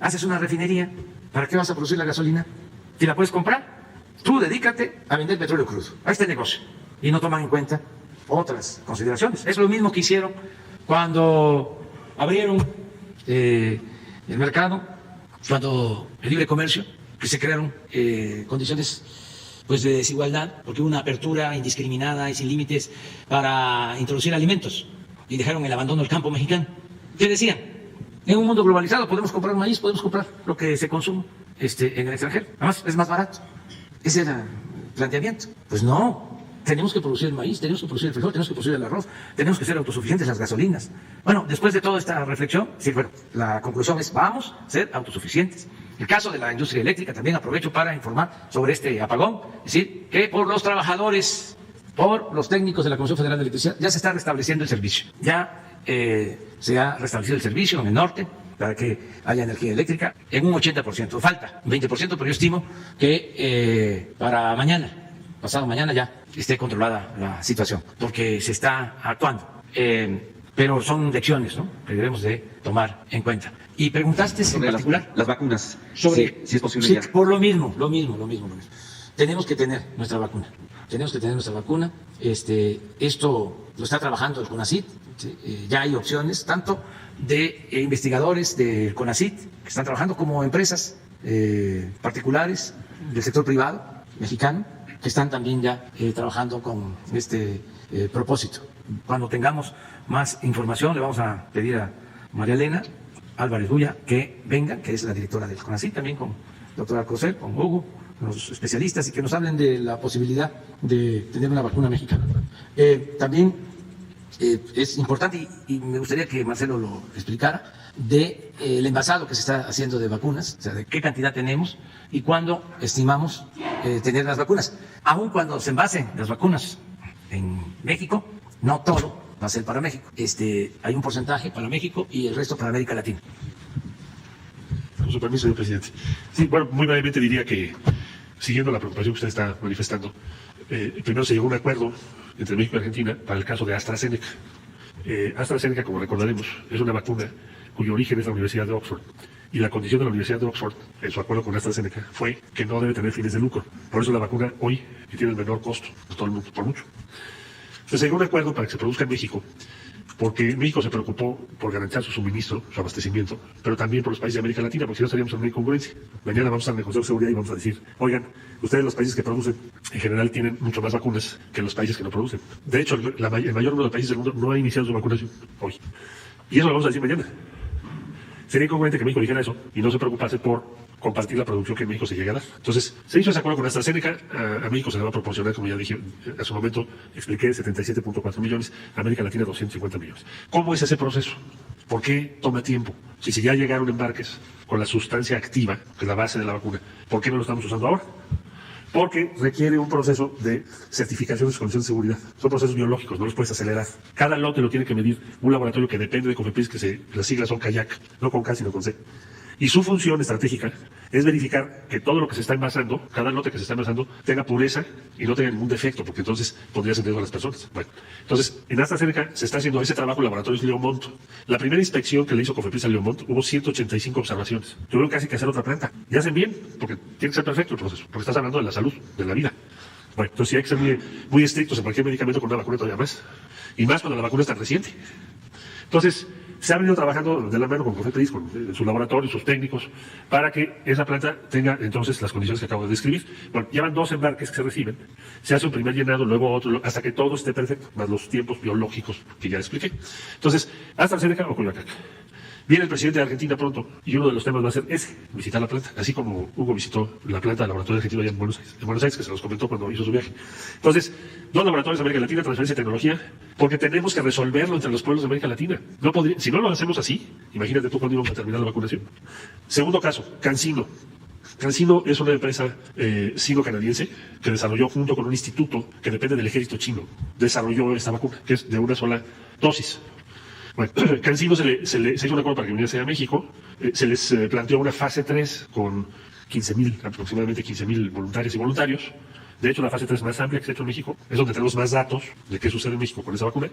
haces una refinería? ¿Para qué vas a producir la gasolina? Si la puedes comprar, tú dedícate a vender petróleo crudo, a este negocio, y no toman en cuenta otras consideraciones. Es lo mismo que hicieron cuando abrieron el mercado, cuando el libre comercio, que se crearon condiciones pues de desigualdad, porque hubo una apertura indiscriminada y sin límites para introducir alimentos y dejaron el abandono del campo mexicano. ¿Qué decían? En un mundo globalizado podemos comprar maíz, podemos comprar lo que se consume en el extranjero. Además, es más barato. Ese era el planteamiento. Pues no, tenemos que producir el maíz, tenemos que producir el frijol, tenemos que producir el arroz, tenemos que ser autosuficientes las gasolinas. Bueno, después de toda esta reflexión, sí, bueno, la conclusión es vamos a ser autosuficientes. El caso de la industria eléctrica, también aprovecho para informar sobre este apagón, es decir, que por los trabajadores, por los técnicos de la Comisión Federal de Electricidad, ya se está restableciendo el servicio. Ya se ha restablecido el servicio en el norte para que haya energía eléctrica en un 80%. Falta un 20%, pero yo estimo que para mañana, pasado mañana ya esté controlada la situación, porque se está actuando. Pero son lecciones, ¿no?, que debemos de tomar en cuenta. Y preguntaste en particular las vacunas, sobre si es posible sí, ya. Por lo mismo. Tenemos que tener nuestra vacuna. Esto lo está trabajando el CONACYT. Ya hay opciones, tanto de investigadores del CONACYT, que están trabajando, como empresas particulares del sector privado mexicano, que están también ya trabajando con este propósito. Cuando tengamos más información, le vamos a pedir a María Elena Álvarez Bulla que venga, que es la directora del CONACYT, también con el doctor Alcocer, con Hugo, los especialistas, y que nos hablen de la posibilidad de tener una vacuna mexicana. También es importante, y me gustaría que Marcelo lo explicara, del envasado que se está haciendo de vacunas, o sea, de qué cantidad tenemos y cuándo estimamos tener las vacunas. Aun cuando se envasen las vacunas en México, no todo va a ser para México. Hay un porcentaje para México y el resto para América Latina. Con su permiso, señor presidente. Sí, bueno, muy brevemente diría que, siguiendo la preocupación que usted está manifestando, primero se llegó a un acuerdo entre México y Argentina para el caso de AstraZeneca. AstraZeneca, como recordaremos, es una vacuna cuyo origen es la Universidad de Oxford. Y la condición de la Universidad de Oxford, en su acuerdo con AstraZeneca, fue que no debe tener fines de lucro. Por eso la vacuna hoy tiene el menor costo de todo el mundo, por mucho. Entonces se llegó a un acuerdo para que se produzca en México porque México se preocupó por garantizar su suministro, su abastecimiento, pero también por los países de América Latina, porque si no estaríamos en una incongruencia. Mañana vamos a negociar seguridad y vamos a decir, oigan, ustedes los países que producen, en general tienen mucho más vacunas que los países que no producen. De hecho, el mayor número de países del mundo no ha iniciado su vacunación hoy. Y eso lo vamos a decir mañana. Sería incongruente que México dijera eso y no se preocupase por compartir la producción que en México se llega a dar. Entonces, se hizo ese acuerdo con AstraZeneca, a México se le va a proporcionar, como ya dije, a su momento expliqué, 77.4 millones, a América Latina 250 millones. ¿Cómo es ese proceso? ¿Por qué toma tiempo? Si ya llegaron embarques con la sustancia activa, que es la base de la vacuna, ¿por qué no lo estamos usando ahora? Porque requiere un proceso de certificación de condiciones de seguridad. Son procesos biológicos, no los puedes acelerar. Cada lote lo tiene que medir un laboratorio que depende de COFEPRIS, las siglas son CAYAC, no con K, sino con C. Y su función estratégica es verificar que todo lo que se está envasando, cada lote que se está envasando, tenga pureza y no tenga ningún defecto, porque entonces podría ser riesgo a las personas. Bueno, entonces, en AstraZeneca se está haciendo ese trabajo en laboratorios Leomont. La primera inspección que le hizo COFEPRIS a Leomont hubo 185 observaciones. Tuvieron casi que hacer otra planta. Y hacen bien, porque tiene que ser perfecto el proceso, porque estás hablando de la salud, de la vida. Bueno, entonces sí hay que ser muy, muy estrictos en cualquier medicamento con una vacuna todavía más. Y más cuando la vacuna es tan reciente. Entonces, se ha venido trabajando de la mano con COFEPRIS, con su laboratorio, sus técnicos, para que esa planta tenga entonces las condiciones que acabo de describir. Bueno, llevan 2 embarques que se reciben, se hace un primer llenado, luego otro, hasta que todo esté perfecto, más los tiempos biológicos que ya expliqué. Entonces, AstraZeneca o Coyoacán. Viene el presidente de Argentina pronto y uno de los temas va a ser ese, visitar la planta, así como Hugo visitó la planta del laboratorio argentino allá en Buenos Aires, que se los comentó cuando hizo su viaje. Entonces, 2 laboratorios de América Latina, transferencia de tecnología, porque tenemos que resolverlo entre los pueblos de América Latina. Si no lo hacemos así, imagínate tú cuándo íbamos a terminar la vacunación. Segundo caso, CanSino. CanSino es una empresa sino-canadiense que desarrolló junto con un instituto que depende del ejército chino, desarrolló esta vacuna, que es de una sola dosis. Bueno, CanSino se hizo un acuerdo para que viniese a México, se les planteó una fase 3 con aproximadamente 15,000 voluntarias y voluntarios. De hecho, la fase 3 más amplia que se ha hecho en México es donde tenemos más datos de qué sucede en México con esa vacuna.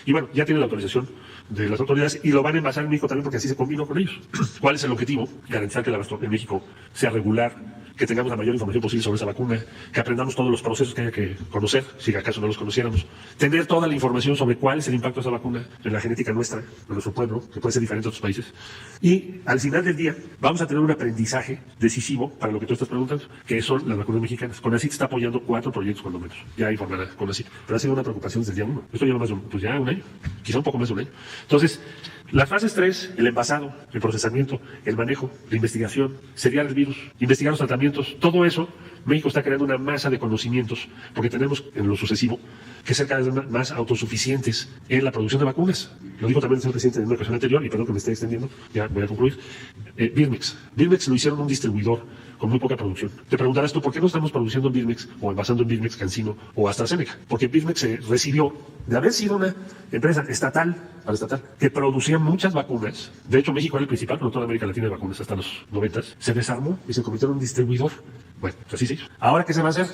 Y bueno, ya tiene la autorización de las autoridades y lo van a envasar en México también porque así se combinó con ellos. ¿Cuál es el objetivo? Garantizar que el abasto en México sea regular, que tengamos la mayor información posible sobre esa vacuna, que aprendamos todos los procesos que haya que conocer, si acaso no los conociéramos, tener toda la información sobre cuál es el impacto de esa vacuna en la genética nuestra, de nuestro pueblo, que puede ser diferente a otros países. Y al final del día vamos a tener un aprendizaje decisivo para lo que tú estás preguntando, que son las vacunas mexicanas. CONACYT está apoyando 4 proyectos cuando menos, ya informará CONACYT, pero ha sido una preocupación desde el día 1. Esto lleva más de un año, quizá un poco más de un año. Entonces, las fases 3, el envasado, el procesamiento, el manejo, la investigación, seriar el virus, investigar los tratamientos, todo eso, México está creando una masa de conocimientos, porque tenemos en lo sucesivo que ser cada vez más autosuficientes en la producción de vacunas. Lo dijo también el señor presidente en una ocasión anterior, y perdón que me esté extendiendo, ya voy a concluir. Birmex lo hicieron un distribuidor con muy poca producción. Te preguntarás tú, ¿por qué no estamos produciendo en Birmex o envasando en Birmex, CanSino o AstraZeneca? Porque Birmex se recibió de haber sido una empresa estatal que producía muchas vacunas. De hecho, México era el principal productor de América Latina de vacunas hasta los 90. Se desarmó y se convirtió en un distribuidor. Bueno, así se hizo. ¿Ahora qué se va a hacer?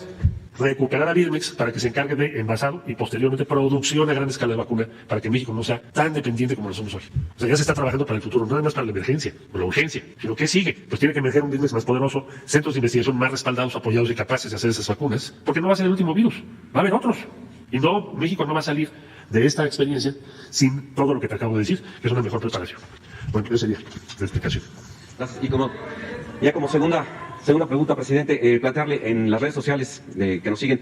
Recuperar a Birmex para que se encargue de envasado y posteriormente producción a gran escala de vacuna para que México no sea tan dependiente como lo somos hoy. O sea, ya se está trabajando para el futuro, no nada más para la emergencia o la urgencia, sino ¿qué sigue? Pues tiene que emerger un Birmex más poderoso, centros de investigación más respaldados, apoyados y capaces de hacer esas vacunas, porque no va a ser el último virus, va a haber otros. Y no, México no va a salir de esta experiencia sin todo lo que te acabo de decir, que es una mejor preparación. Bueno, esa sería la explicación. Y como segunda pregunta, presidente, plantearle en las redes sociales que nos siguen,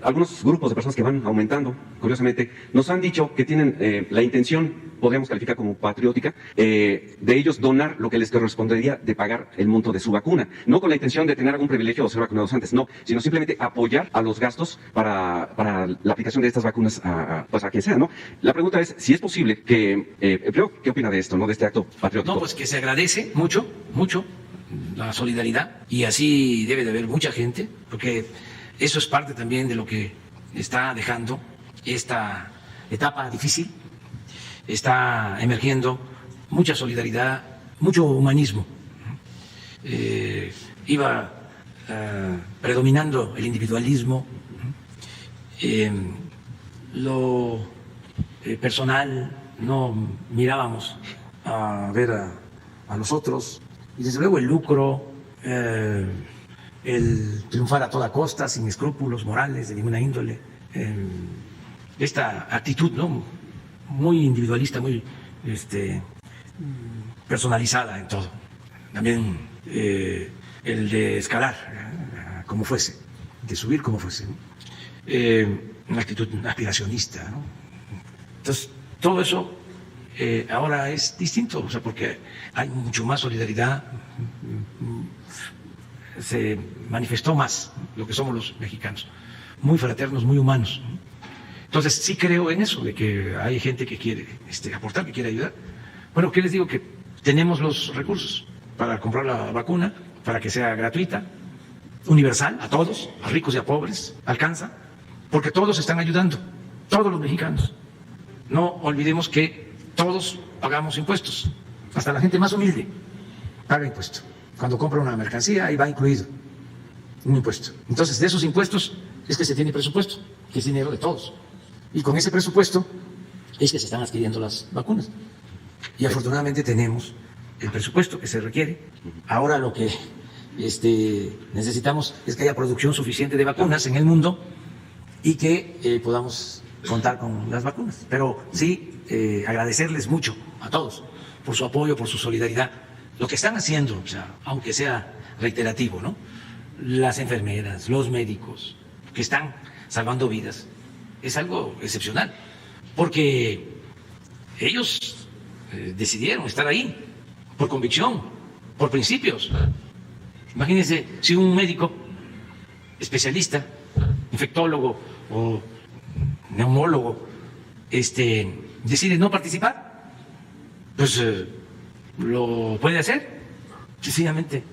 algunos grupos de personas que van aumentando, curiosamente, nos han dicho que tienen la intención, podríamos calificar como patriótica, de ellos donar lo que les correspondería de pagar el monto de su vacuna. No con la intención de tener algún privilegio o ser vacunados antes, no, sino simplemente apoyar a los gastos para la aplicación de estas vacunas pues a quien sea, ¿no? La pregunta es si es posible que, primero, ¿qué opina de esto, no, de este acto patriótico? No, pues que se agradece mucho la solidaridad, y así debe de haber mucha gente, porque eso es parte también de lo que está dejando esta etapa difícil. Está emergiendo mucha solidaridad, mucho humanismo. Iba predominando el individualismo, lo personal, no mirábamos a ver a los otros. Y desde luego el lucro, el triunfar a toda costa, sin escrúpulos morales de ninguna índole, esta actitud, ¿no?, muy individualista, muy personalizada en todo. También el de escalar, como fuese, de subir como fuese, ¿no? Una actitud aspiracionista, ¿no? Entonces, todo eso ahora es distinto, o sea, porque hay mucho más solidaridad, se manifestó más lo que somos los mexicanos, muy fraternos, muy humanos, ¿no? Entonces, sí creo en eso, de que hay gente que quiere aportar, que quiere ayudar. Bueno, ¿qué les digo? Que tenemos los recursos para comprar la vacuna, para que sea gratuita, universal, a todos, a ricos y a pobres, alcanza, porque todos están ayudando, todos los mexicanos. No olvidemos que todos pagamos impuestos, hasta la gente más humilde paga impuesto. Cuando compra una mercancía, ahí va incluido un impuesto. Entonces, de esos impuestos es que se tiene presupuesto, que es dinero de todos. Y con ese presupuesto es que se están adquiriendo las vacunas. Y afortunadamente tenemos el presupuesto que se requiere. Ahora lo que necesitamos es que haya producción suficiente de vacunas en el mundo y que podamos contar con las vacunas. Pero sí, agradecerles mucho a todos por su apoyo, por su solidaridad. Lo que están haciendo, o sea, aunque sea reiterativo, ¿no? Las enfermeras, los médicos que están salvando vidas, es algo excepcional, porque ellos decidieron estar ahí por convicción, por principios. Imagínense si un médico especialista, infectólogo o neumólogo, decide no participar, pues lo puede hacer. Sencillamente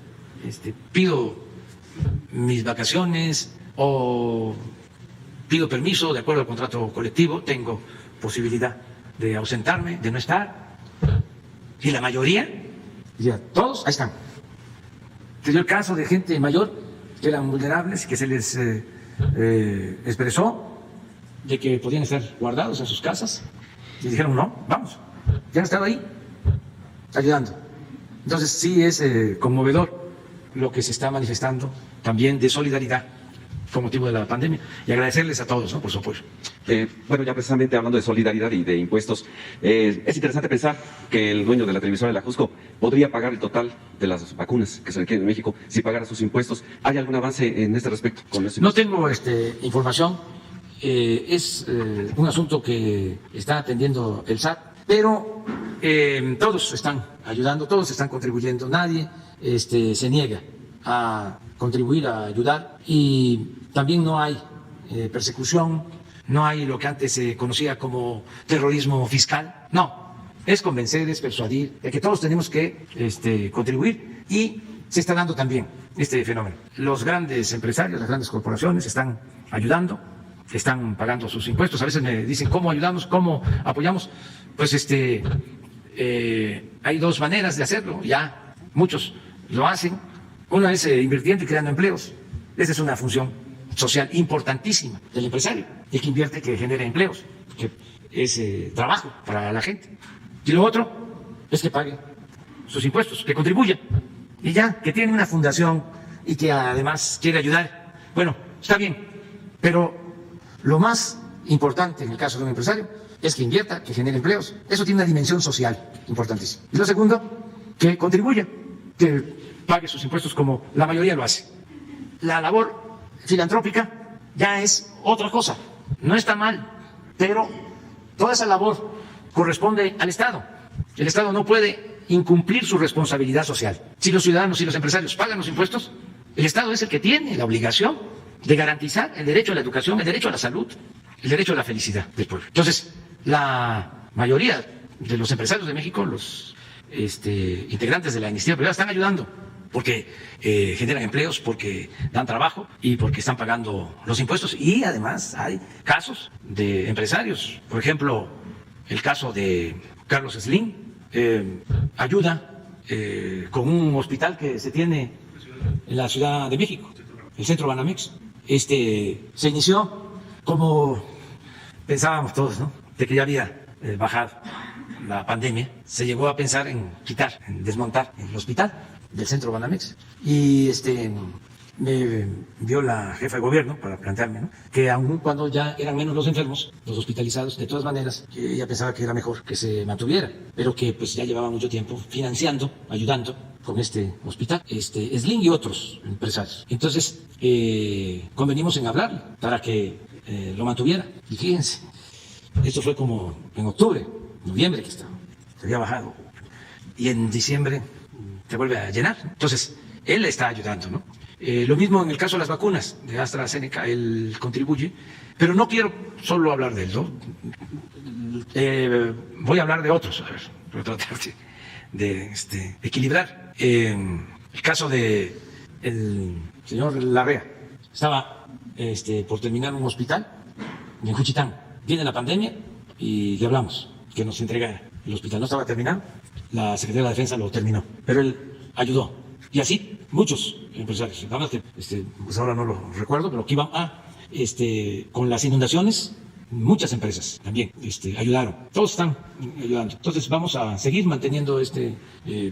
pido mis vacaciones o pido permiso de acuerdo al contrato colectivo, tengo posibilidad de ausentarme, de no estar. Y la mayoría, ya todos, ahí están. Se dio el caso de gente mayor que eran vulnerables, que se les expresó de que podían estar guardados en sus casas y dijeron no, vamos, ya han estado ahí ayudando. Entonces sí es conmovedor lo que se está manifestando también de solidaridad con motivo de la pandemia, y agradecerles a todos, ¿no?, por su apoyo. Bueno, ya precisamente hablando de solidaridad y de impuestos, es interesante pensar que el dueño de la televisora de la Jusco podría pagar el total de las vacunas que se requieren en México si pagara sus impuestos. ¿Hay algún avance en este respecto? No tengo información, es un asunto que está atendiendo el SAT, pero todos están ayudando, todos están contribuyendo, nadie se niega a contribuir, a ayudar, y también no hay persecución, no hay lo que antes se conocía como terrorismo fiscal, no, es convencer, es persuadir de que todos tenemos que contribuir, y se está dando también este fenómeno. Los grandes empresarios, las grandes corporaciones están ayudando, están pagando sus impuestos. A veces me dicen cómo ayudamos, cómo apoyamos. Pues hay dos maneras de hacerlo, ya muchos lo hacen. Una es invirtiendo y creando empleos. Esa es una función social importantísima del empresario, el que invierte, que genera empleos, que es trabajo para la gente. Y lo otro es que pague sus impuestos, que contribuya, y ya, que tiene una fundación y que además quiere ayudar. Bueno, está bien, pero lo más importante en el caso de un empresario es que invierta, que genere empleos. Eso tiene una dimensión social importantísima. Y lo segundo, que contribuya, que pague sus impuestos como la mayoría lo hace. La labor filantrópica ya es otra cosa, no está mal, pero toda esa labor corresponde al Estado. El Estado no puede incumplir su responsabilidad social. Si los ciudadanos y los empresarios pagan los impuestos, el Estado es el que tiene la obligación de garantizar el derecho a la educación, el derecho a la salud, el derecho a la felicidad del pueblo. Entonces, la mayoría de los empresarios de México, los integrantes de la iniciativa privada, están ayudando porque generan empleos, porque dan trabajo y porque están pagando los impuestos. Y además hay casos de empresarios, por ejemplo, el caso de Carlos Slim, ayuda con un hospital que se tiene en la Ciudad de México, el Centro Banamex. Se inició como pensábamos todos, ¿no?, de que ya había bajado la pandemia. Se llegó a pensar en quitar, en desmontar el hospital del Centro Banamex, y me vio la jefa de gobierno para plantearme, ¿no?, que aun cuando ya eran menos los enfermos, los hospitalizados, de todas maneras, que ella pensaba que era mejor que se mantuviera, pero que pues ya llevaba mucho tiempo financiando, ayudando con este hospital, Slim y otros empresarios. Entonces, convenimos en hablar para que lo mantuviera. Y fíjense, esto fue como en octubre, noviembre que estaba, se había bajado. Y en diciembre se vuelve a llenar. Entonces, él le está ayudando, ¿no? Lo mismo en el caso de las vacunas de AstraZeneca, él contribuye, pero no quiero solo hablar de él, ¿no? Voy a hablar de otros, a ver, voy a tratar de equilibrar. El caso de el señor Larrea, estaba por terminar un hospital en Juchitán, viene la pandemia y le hablamos que nos entrega el hospital, no estaba terminado, la Secretaría de la Defensa lo terminó, pero él ayudó, y así muchos empresarios, nada más que pues ahora no lo recuerdo, pero que iban con las inundaciones, muchas empresas también ayudaron, todos están ayudando. Entonces vamos a seguir manteniendo este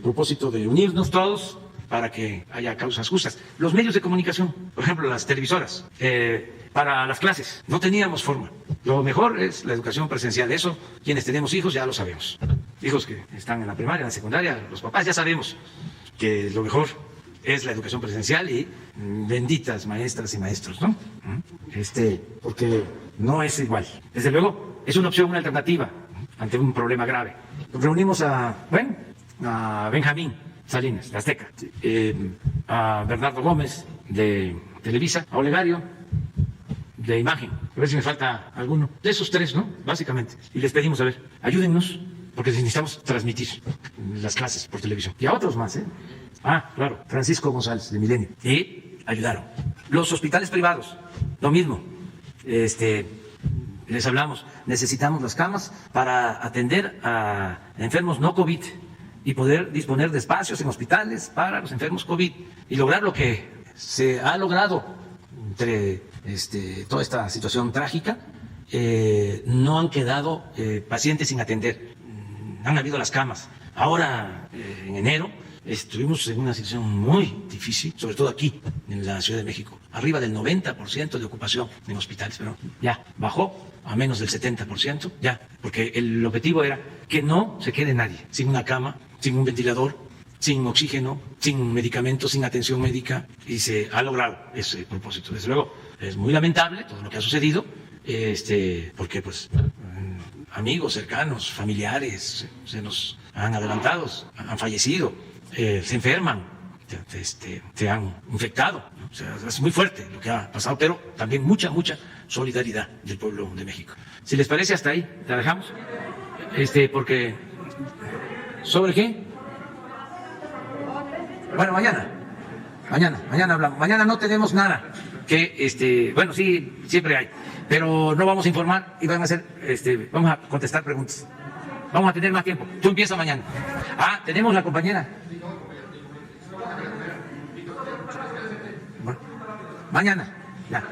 propósito de unirnos todos para que haya causas justas. Los medios de comunicación, por ejemplo las televisoras, para las clases no teníamos forma. Lo mejor es la educación presencial, eso quienes tenemos hijos ya lo sabemos. Hijos que están en la primaria, en la secundaria, los papás ya sabemos que lo mejor es la educación presencial y benditas maestras y maestros, ¿no? Porque no es igual. Desde luego, es una opción, una alternativa ante un problema grave. Reunimos a Benjamín Salinas, de Azteca, a Bernardo Gómez, de Televisa, a Olegario, de Imagen. A ver si me falta alguno. De esos tres, ¿no? Básicamente. Y les pedimos, a ver, ayúdennos, porque necesitamos transmitir las clases por televisión. Y a otros más, ¿eh? Ah, claro, Francisco González, de Milenio. Y ayudaron. Los hospitales privados, lo mismo. Les hablamos, necesitamos las camas para atender a enfermos no COVID y poder disponer de espacios en hospitales para los enfermos COVID y lograr lo que se ha logrado entre toda esta situación trágica. No han quedado pacientes sin atender, han habido las camas. Ahora, en enero, estuvimos en una situación muy difícil, sobre todo aquí, en la Ciudad de México, arriba del 90% de ocupación en hospitales, pero ya bajó a menos del 70%, ya, porque el objetivo era que no se quede nadie sin una cama, sin un ventilador, sin oxígeno, sin medicamentos, sin atención médica, y se ha logrado ese propósito. Desde luego, es muy lamentable todo lo que ha sucedido, porque pues amigos cercanos, familiares, se nos han adelantado, han fallecido, se enferman, se han infectado, ¿no? O sea, es muy fuerte lo que ha pasado, pero también mucha solidaridad del pueblo de México. Si les parece, hasta ahí la dejamos, porque ¿sobre qué? Bueno, mañana hablamos. Mañana no tenemos nada que, bueno, sí, siempre hay, pero no vamos a informar y van a hacer, vamos a contestar preguntas. Vamos a tener más tiempo. Tú empiezas mañana. Ah, tenemos la compañera. Bueno, mañana, ya.